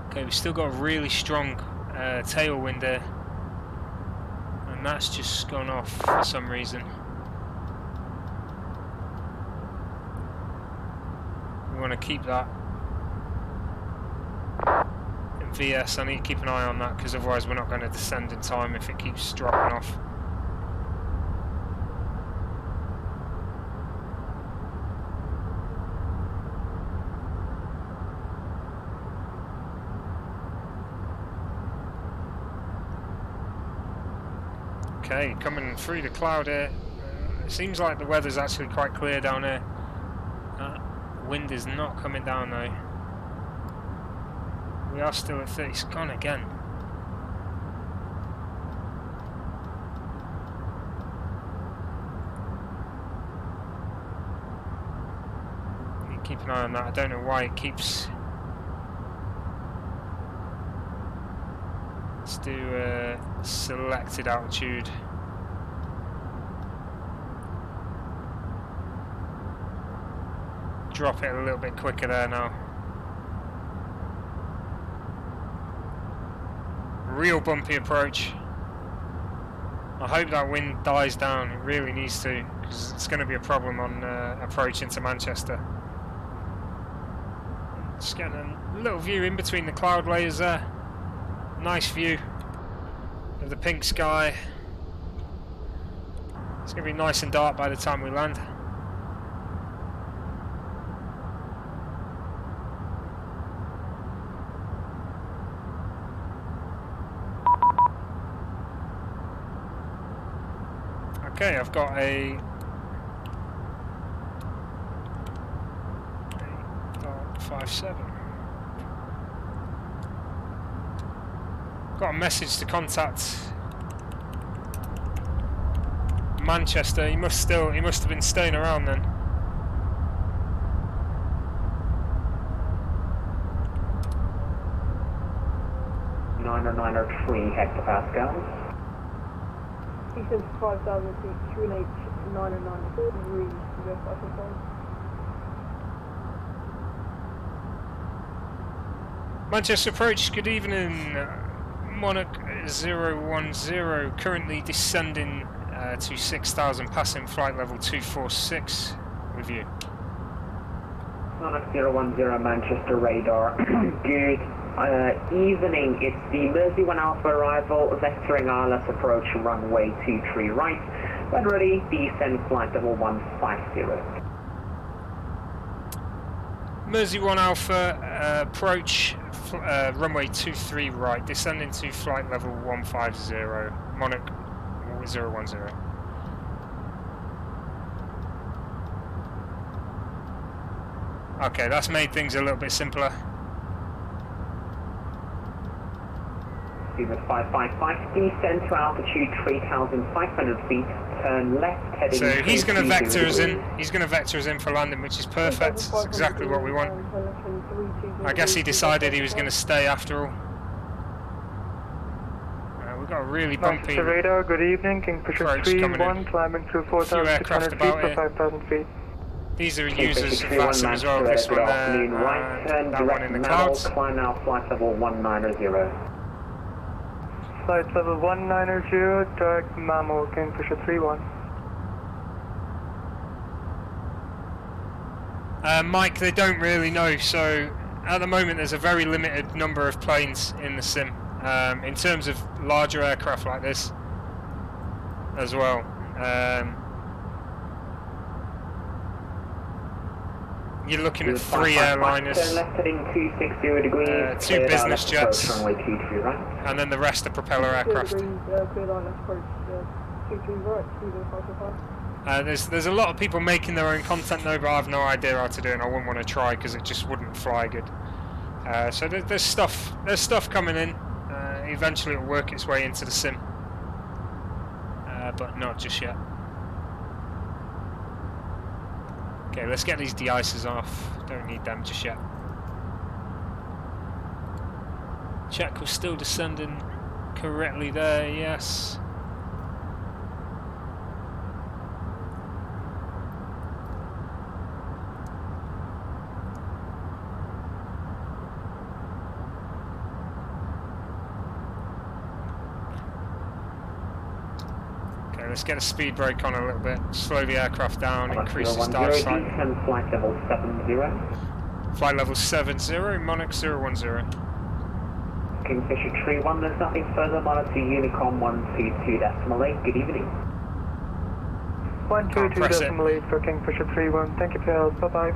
Okay, we've still got a really strong tailwind there, and that's just gone off for some reason. We want to keep that in VS. I need to keep an eye on that because otherwise we're not going to descend in time if it keeps dropping off. Okay, coming through the cloud here. It seems like the weather's actually quite clear down here. Wind is not coming down though. We are still at 30. It's gone again. You keep an eye on that. I don't know why it keeps. Let's do selected altitude. Drop it a little bit quicker there now. Real bumpy approach. I hope that wind dies down. It really needs to, because it's going to be a problem on approach into Manchester. Just getting a little view in between the cloud layers there. Nice view of the pink sky. It's going to be nice and dark by the time we land. Okay, I've got a 8.57. Got a message to contact Manchester. He must have been staying around then. Niner 3 hectopascals. He says 5,000 feet, QNH 909 Manchester approach, good evening. Monarch 010, currently descending to 6,000, passing flight level 246 with you. Monarch 010 Manchester radar. Good evening. It's the Mersey 1 Alpha arrival, vectoring ILS approach runway 23 right. When ready, descend flight level 150. Mersey 1 Alpha, approach runway 23 right, descending to flight level 150, Monarch 010. Okay, that's made things a little bit simpler. Zero 555, descend to altitude 3,500 feet, turn left heading. So he's going to vector us in. He's going to vector us in for landing, which is perfect. It's exactly what we want. I guess he decided he was going to stay after all. We've got a really bumpy Manchester radar, good evening. Kingfisher 3-1, climbing through 4,600 feet for 5,000 feet. These are users of VATSIM as well. This one there, and that one in the clouds. Climb now, flight level 190. Flight level 190, direct Mammal, Kingfisher 3-1. Mike, they don't really know, so at the moment there's a very limited number of planes in the sim. In terms of larger aircraft like this as well. You're looking at 3 airliners, 2 business jets, and then the rest are propeller aircraft. There's a lot of people making their own content though, but I have no idea how to do it, and I wouldn't want to try because it just wouldn't fly good. So there's stuff coming in. Eventually it'll work its way into the sim, but not just yet. Okay, let's get these de-icers off. Don't need them just yet. Check we're still descending correctly there, yes. Let's get a speed brake on a little bit, slow the aircraft down, increase the dive slightly. Flight level 70. Flight level 70, Monarch 010. Kingfisher 3-1, there's nothing further, monitor Unicom 122.8, good evening. 122.8 for Kingfisher 3-1, thank you for your help, bye bye.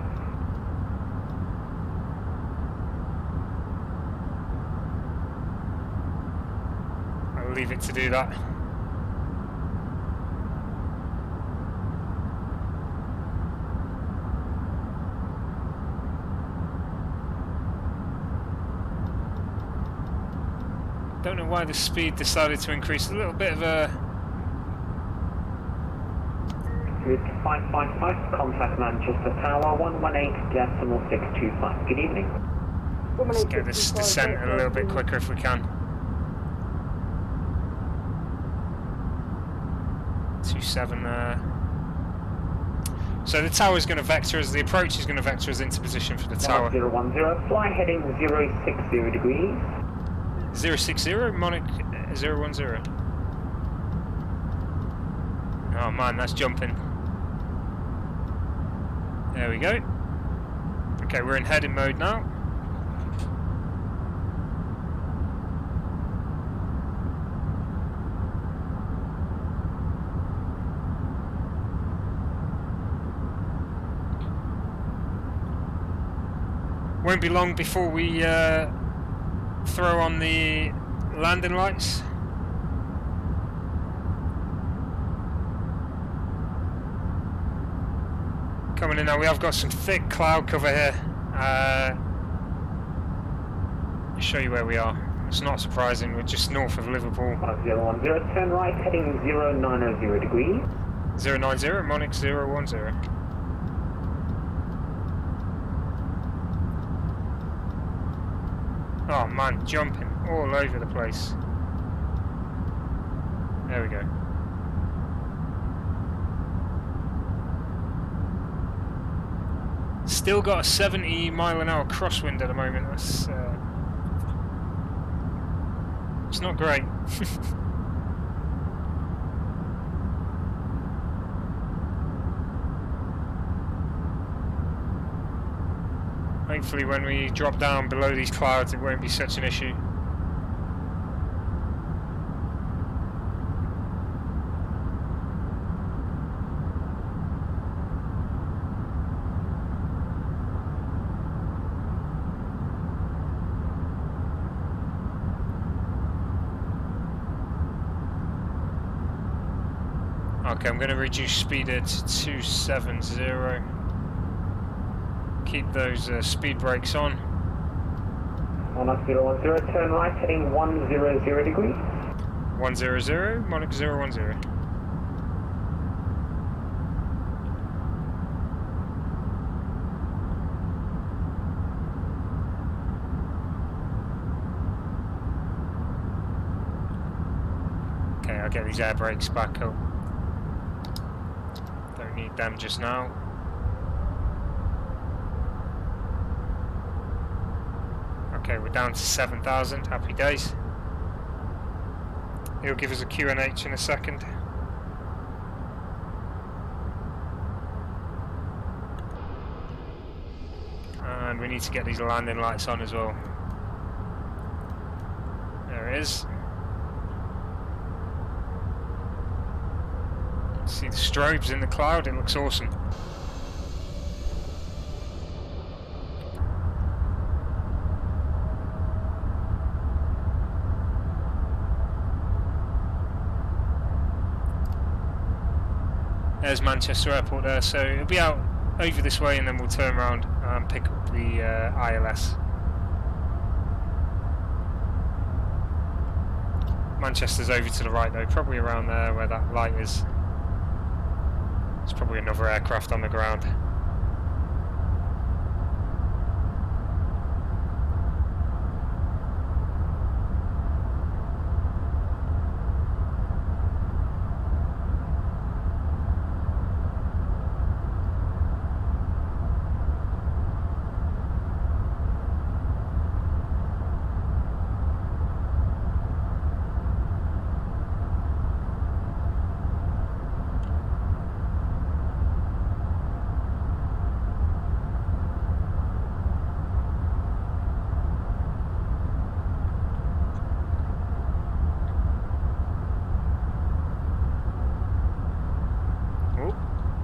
I'll leave it to do that. Don't know why the speed decided to increase. A little bit of a... 555, contact Manchester Tower 118.625. Good evening. Let's get this descent a little bit quicker if we can. 27 there. So the tower is going to vector us, the approach is going to vector us into position for the tower. 010, fly heading 060 degrees. 060, Monarch 010. Oh man, that's jumping. There we go. Okay, we're in heading mode now. Won't be long before we throw on the landing lights. Coming in now, we have got some thick cloud cover here. I'll show you where we are. It's not surprising, we're just north of Liverpool. 010, turn right, heading 090 degrees. 090, Monarch 010. Oh man, jumping all over the place. There we go. Still got a 70-mile-an-hour crosswind at the moment. That's it's not great. Hopefully when we drop down below these clouds it won't be such an issue. Okay, I'm going to reduce speed to 270. Keep those speed brakes on. Monarch 010, turn right, heading 100 degrees. 100, Monarch 010. Okay, I'll get these air brakes back up. Don't need them just now. Okay, we're down to 7,000, happy days. He'll give us a QNH in a second. And we need to get these landing lights on as well. There it is. See the strobes in the cloud, it looks awesome. There's Manchester Airport there, so it'll be out over this way and then we'll turn around and pick up the ILS. Manchester's over to the right though, probably around there where that light is. There's probably another aircraft on the ground.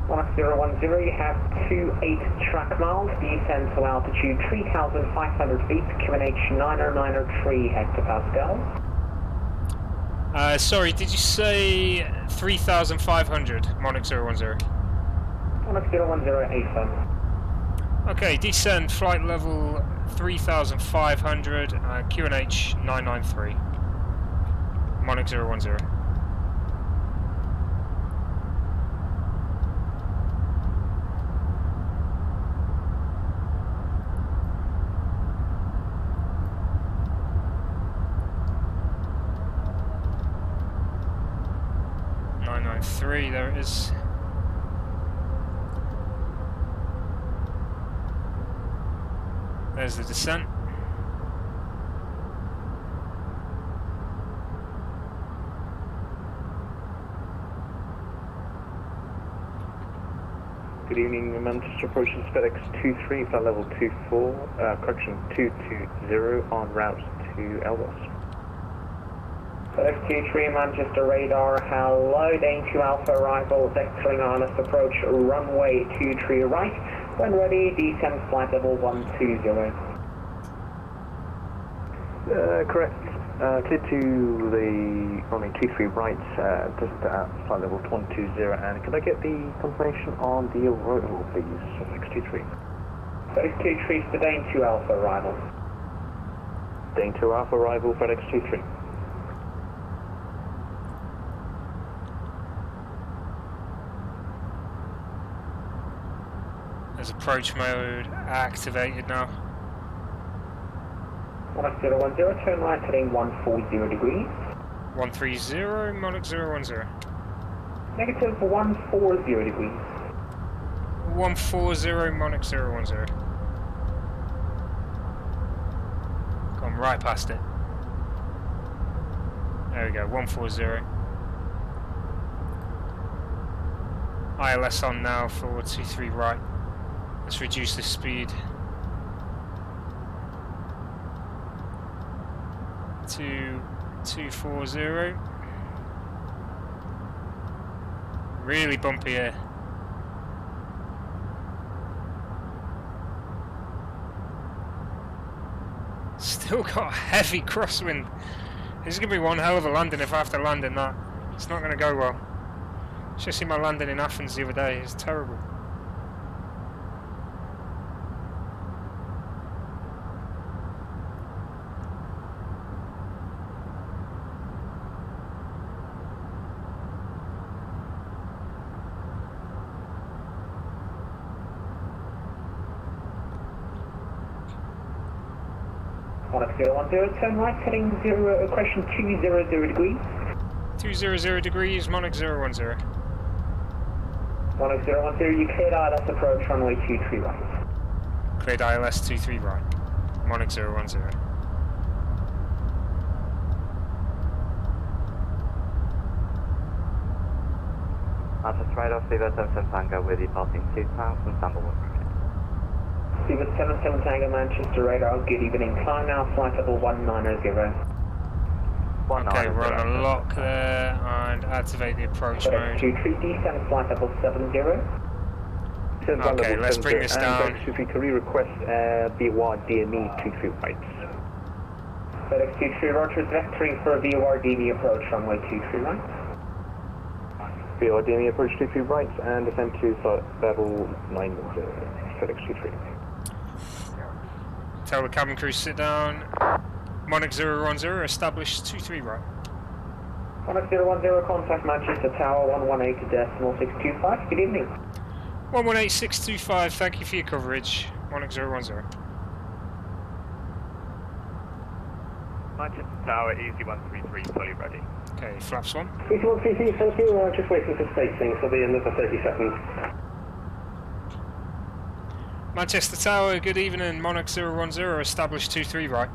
Monarch 010, you have 28 track miles, descend to altitude 3,500 feet, QNH 9093 hectopascal. Sorry, did you say 3,500, Monarch 010? Monarch 010, AFM. Okay, descend, flight level 3,500, QNH 993. Monarch 010. There it is. There's the descent. Good evening, Manchester approaching FedEx 23, flight level 24, correction 220 en route to Elbows. FedEx 23, Manchester radar, hello, Dane 2 Alpha arrival, vectoring ILS approach, runway 23 right, when ready, descend flight level 120. Correct, clear to the runway 23 right, just at flight level 120, and can I get the confirmation on the arrival, please, FedEx 23? FedEx 23 to Dane 2 Alpha arrival. Dane 2 Alpha arrival, FedEx 23. There's approach mode activated now. Monarch 010, turn right heading 140 degrees. 130, Monarch 010. Negative 140 degrees. 140, Monarch 010. Gone right past it. There we go, 140. ILS on now for 23 right. Let's reduce the speed. to 240. Really bumpy here. Still got a heavy crosswind. This is going to be one hell of a landing if I have to land in that. It's not going to go well. Just see my landing in Athens the other day. It's terrible. Monarch 010, turn right, heading 0, correction 200 degrees. 200 degrees, Monarch 010. Monarch 010, you cleared ILS approach, runway 23 right. Cleared ILS 23 right. Monarch 010. Just right off Seabird 77 Tango with departing 2000, Sandalwood. Seabird 77 Tango, Manchester radar, good evening. Climb now, flight level 190. Okay, we're on a lock there and activate the approach mode. 23, descend flight level 70. Okay, let's bring this down. Excuse me, can we request BOR DME 23 right? FedEx 23 Roger, vectoring for a BOR DME approach, runway 23 right. BOR DME approach 23 right and descend to level 90, FedEx 23. Tell the cabin crew to sit down. Monarch 010, establish 23 right. Monarch 010, contact Manchester Tower 118.625, good evening. 118625, thank you for your coverage. Monarch 010. Manchester Tower, easy 133, fully ready. Okay, flaps 1. Easy 133, thank you, just waiting for spacing, so be another 30 seconds. Manchester Tower, good evening. Monarch 010, establish 23 right.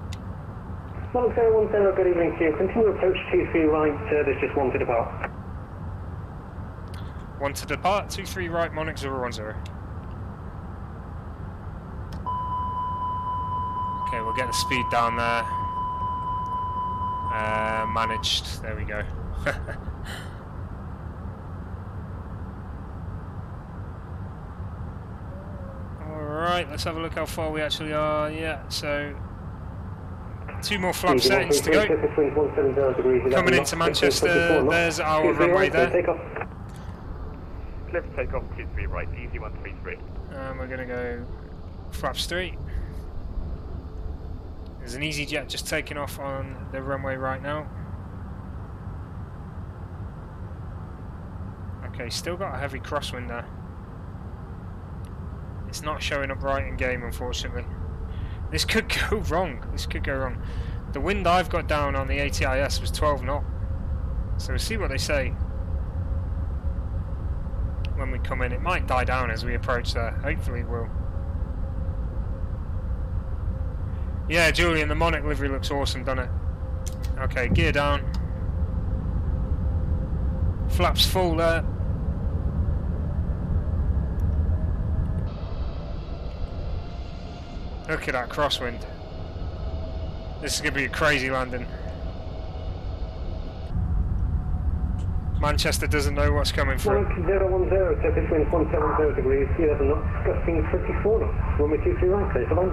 Monarch 010, good evening to you. Continue approach 23 right, there's just one to depart. 1 to depart, 23 right, Monarch 010. Okay, we'll get the speed down there. Managed, there we go. Alright, let's have a look how far we actually are. Yeah, so 2 more flap settings to go. Coming into Manchester, there's our runway there. Clear for takeoff 23 right, easy 133. And we're going to go flaps 3. There's an EasyJet just taking off on the runway right now. Okay, still got a heavy crosswind there. It's not showing up right in game, unfortunately. This could go wrong. This could go wrong. The wind I've got down on the ATIS was 12 knot. So we'll see what they say when we come in. It might die down as we approach there. Hopefully it will. Yeah, Julian, the Monarch livery looks awesome, doesn't it? Okay, gear down. Flaps full there. Look at that crosswind. This is going to be a crazy landing. Manchester doesn't know what's coming through. Monarch 010, surface wind 170 degrees, 11 knots, gusting 34 knots. Runway 23 right, clear to land.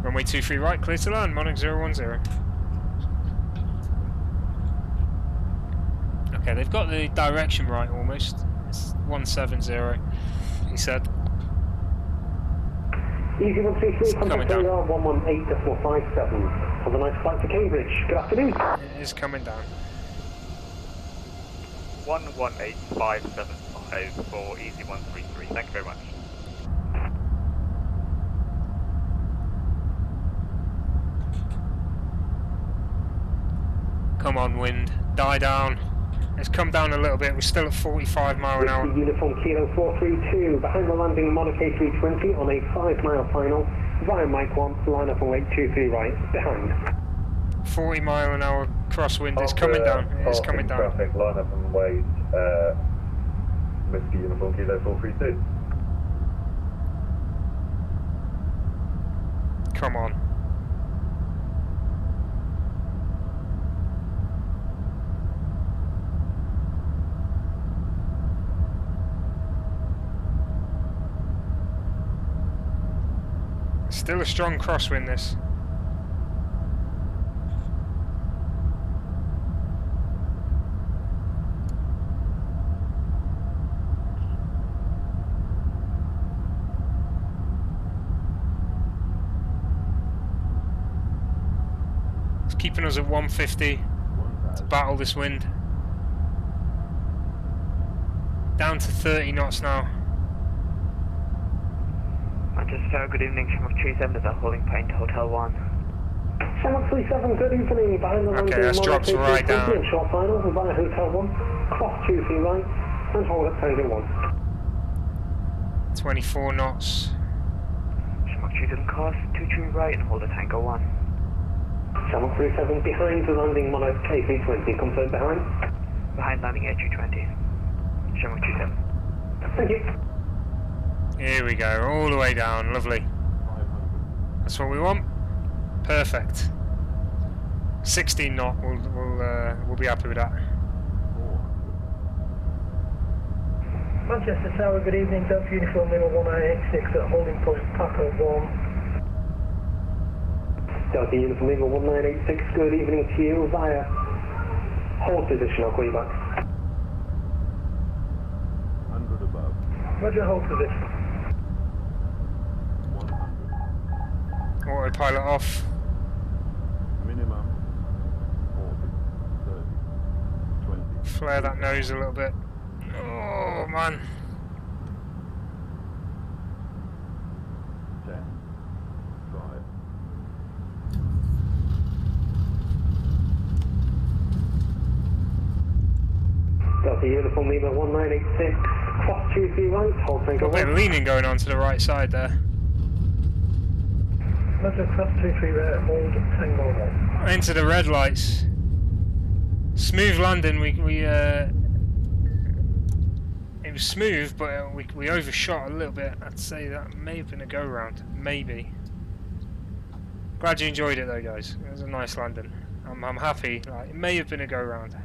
Runway 23 right, clear to land, Monarch 010. Okay, they've got the direction right almost. It's 170, he said. Easy 133, contact radar 118.57. Have a nice flight to Cambridge. Good afternoon. It is coming down. 118575 for easy 133. Thank you very much. Come on, wind, die down. It's come down a little bit. We're still at 45 mile an hour. Uniform Kilo 432, behind the landing Monarch A320 on a 5-mile final via Mike 1, line up on weight 23 right, behind. 40 mile an hour crosswind is coming down. It is coming down. Traffic, line up and wait, Whiskey Uniform Kilo 432. Come on. Still a strong crosswind this. It's keeping us at 150 to battle this wind. Down to 30 knots now. Manchester, good evening. Shamrock 37 is a holding point, Hotel 1. Shamrock 37, good evening. Behind the okay, that's dropped right down. Short final via Hotel 1. Cross 2 feet right and hold at Tango 1. 24 knots. Shamrock 37 course 23 right and hold at Tango 1. Shamrock 37 behind the landing Monarch A320. Confirm behind. Behind landing A320. Shamrock 27. Thank you. Here we go, all the way down, lovely. That's what we want. Perfect. 16 knot, we'll be happy with that. Manchester Tower, good evening. Delta Uniform Lima 1986 at holding point Paco 1. Delta Uniform Lima 1986, good evening to you via hold position. I'll call you back. 100 above. Roger, hold position. Autopilot off. Minimum 40, 30, 20. Flare that nose a little bit. Oh man. 10, 5. Delta Uniform Lima 1986, cross 2 feet right, hold Tango 1. A bit of leaning going on to the right side there. Roger, cross 2 feet right, hold Tango 1. Into the red lights. Smooth landing. It was smooth, but we overshot a little bit. I'd say that may have been a go round, maybe. Glad you enjoyed it though, guys. It was a nice landing. I'm happy. Like, it may have been a go round.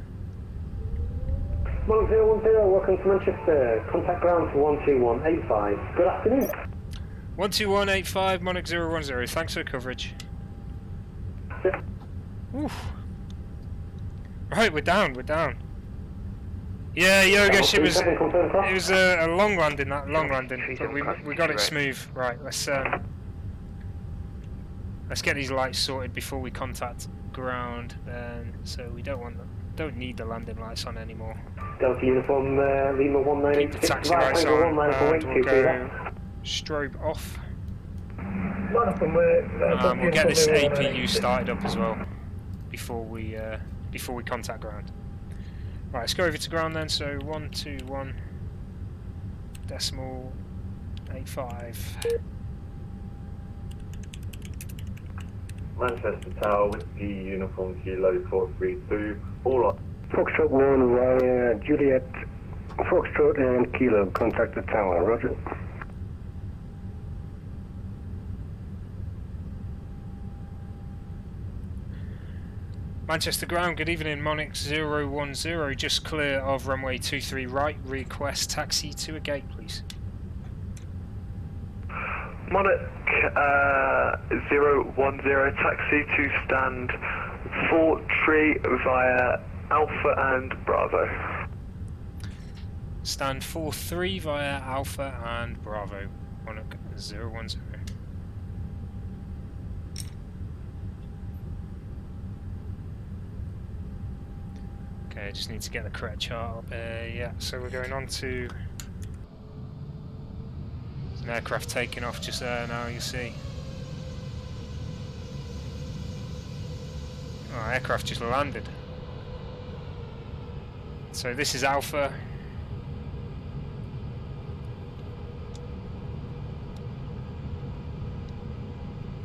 Monarch 010, welcome to Manchester. Contact ground to 12185. Good afternoon. 12185, Monarch 010. Thanks for the coverage. Yeah. Oof. Right, we're down. Yeah, Yogesh, it was a long landing, but we got it smooth. Right, let's get these lights sorted before we contact ground. Then, so we don't need the landing lights on anymore. Delta Uniform Lima 1986. Keep the taxi lights on, and we'll go strobe off. We'll get this APU started up as well before we contact ground. Right, let's go over to ground then. So 121.85. Manchester Tower, Whiskey Uniform Kilo 432, all on. Foxtrot 1 via Juliet, Foxtrot and Kilo, contact the tower, roger. Manchester ground, good evening, Monarch 010, just clear of runway 23 right, request taxi to a gate please. Monarch 010, taxi to stand 43 via Alpha and Bravo. Stand 43 via Alpha and Bravo, Monarch 010. Okay, I just need to get the correct chart up. Yeah, so we're going on to... There's an aircraft taking off just there now, you see. Oh, aircraft just landed. So this is Alpha.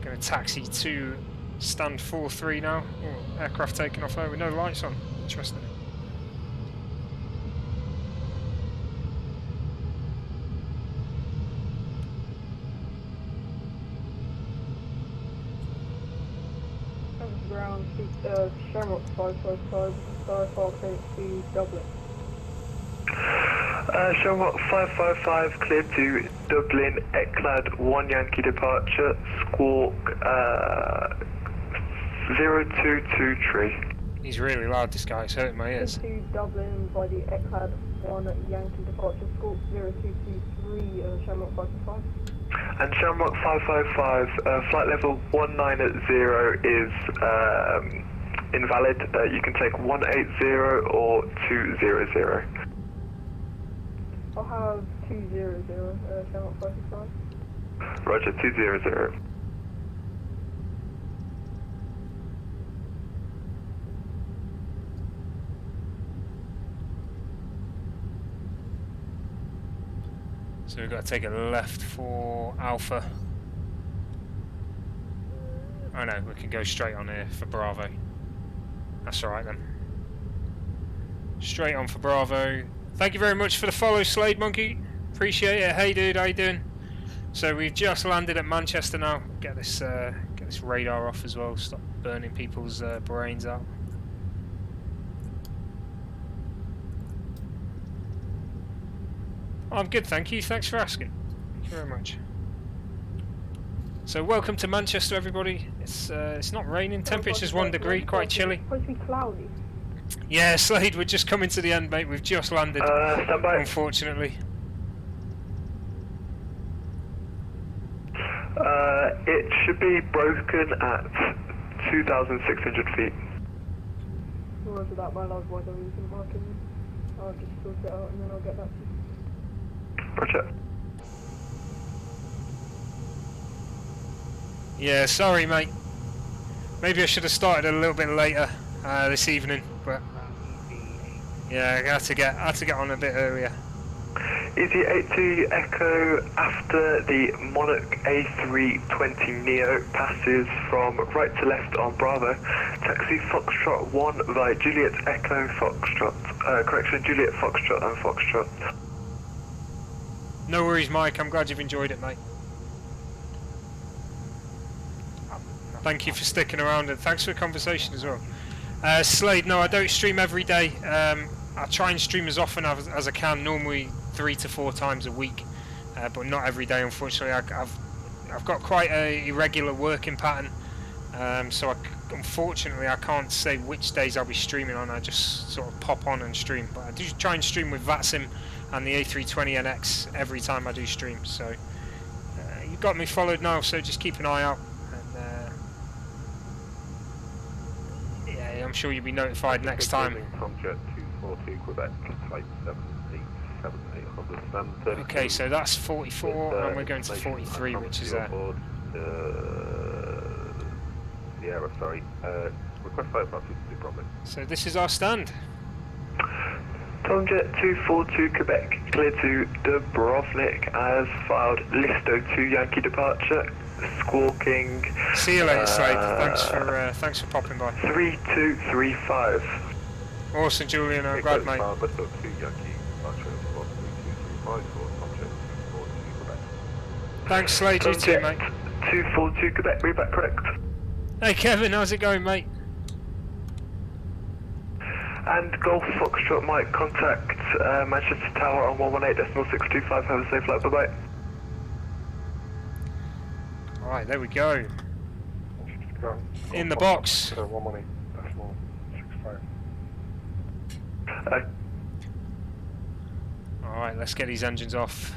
Going to taxi to stand 43 now. Oh, aircraft taking off there with no lights on. Interesting. Ground, Shamrock 555, Sky Fox 8 Dublin. Shamrock 555 cleared to Dublin, Eclad 1 Yankee departure, Squawk 0223. He's really loud, this guy, it's hurting my ears. To Dublin by the Eclad 1 Yankee departure, Squawk 0223, Shamrock 555. And Shamrock 555, flight level 190 is invalid. You can take 180 or 200. I'll have 200, Shamrock 555. Roger, 200. So we've got to take a left for Alpha. Oh no, we can go straight on here for Bravo. That's alright then. Straight on for Bravo. Thank you very much for the follow, Slade Monkey. Appreciate it. Hey dude, how you doing? So we've just landed at Manchester now. Get this radar off as well. Stop burning people's brains out. I'm good, thank you. Thanks for asking. Thank you very much. So welcome to Manchester, everybody. It's not raining. Temperature's 1 degree, quite chilly. It's supposed to be cloudy. Yeah, Slade, we're just coming to the end, mate. We've just landed, unfortunately. It should be broken at 2,600 feet. Roger that, my love. Why don't you think marking? I'll just sort it out and then I'll get back to you. Roger. Yeah, sorry, mate. Maybe I should have started a little bit later this evening, but yeah, I had to get on a bit earlier. Easy 82 Echo after the Monarch A320 Neo passes from right to left on Bravo. Taxi Foxtrot 1 by Juliet Echo Foxtrot. Correction, Juliet Foxtrot and Foxtrot. No worries, Mike. I'm glad you've enjoyed it, mate. Thank you for sticking around and thanks for the conversation as well. Slade, no, I don't stream every day. I try and stream as often as I can, normally 3 to 4 times a week, but not every day, unfortunately. I've got quite a irregular working pattern, so unfortunately I can't say which days I'll be streaming on. I just sort of pop on and stream, but I do try and stream with VATSIM and the A320NX every time I do stream. So you've got me followed now, so just keep an eye out. I'm sure you'll be notified next time. Tomjet 242 Quebec, type 787-800. Okay, so that's 44, and we're going to 43, which is there. Sierra, sorry. Request flight about 52 Bravo. So this is our stand. Tomjet 242 Quebec, clear to Dubrovnik as filed. Listo 2 Yankee departure. Squawking. See you later, Slade. Thanks for popping by. 3235. Awesome, Julian. I'm glad, mate. Thanks, Slade. You too, mate. 242 Quebec. Read back correct. Hey, Kevin. How's it going, mate? And Golf Foxtrot might contact Manchester Tower on 118.625. Have a safe flight. Bye bye. Alright, there we go. In the box. 118.65. Alright, let's get these engines off.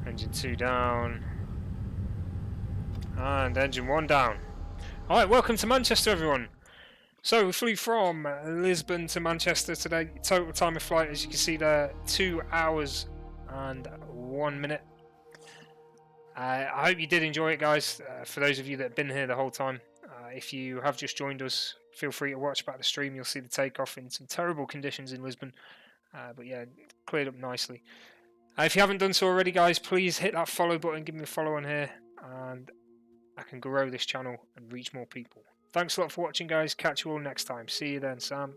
Engine 2 down. And engine 1 down. Alright, welcome to Manchester, everyone. So we flew from Lisbon to Manchester today. Total time of flight, as you can see there, 2 hours and 1 minute. I hope you did enjoy it, guys. For those of you that have been here the whole time, if you have just joined us, feel free to watch back the stream. You'll see the takeoff in some terrible conditions in Lisbon, but yeah, cleared up nicely. If you haven't done so already, guys, please hit that follow button, give me a follow on here, and I can grow this channel and reach more people. Thanks a lot for watching, guys. Catch you all next time. See you then, Sam.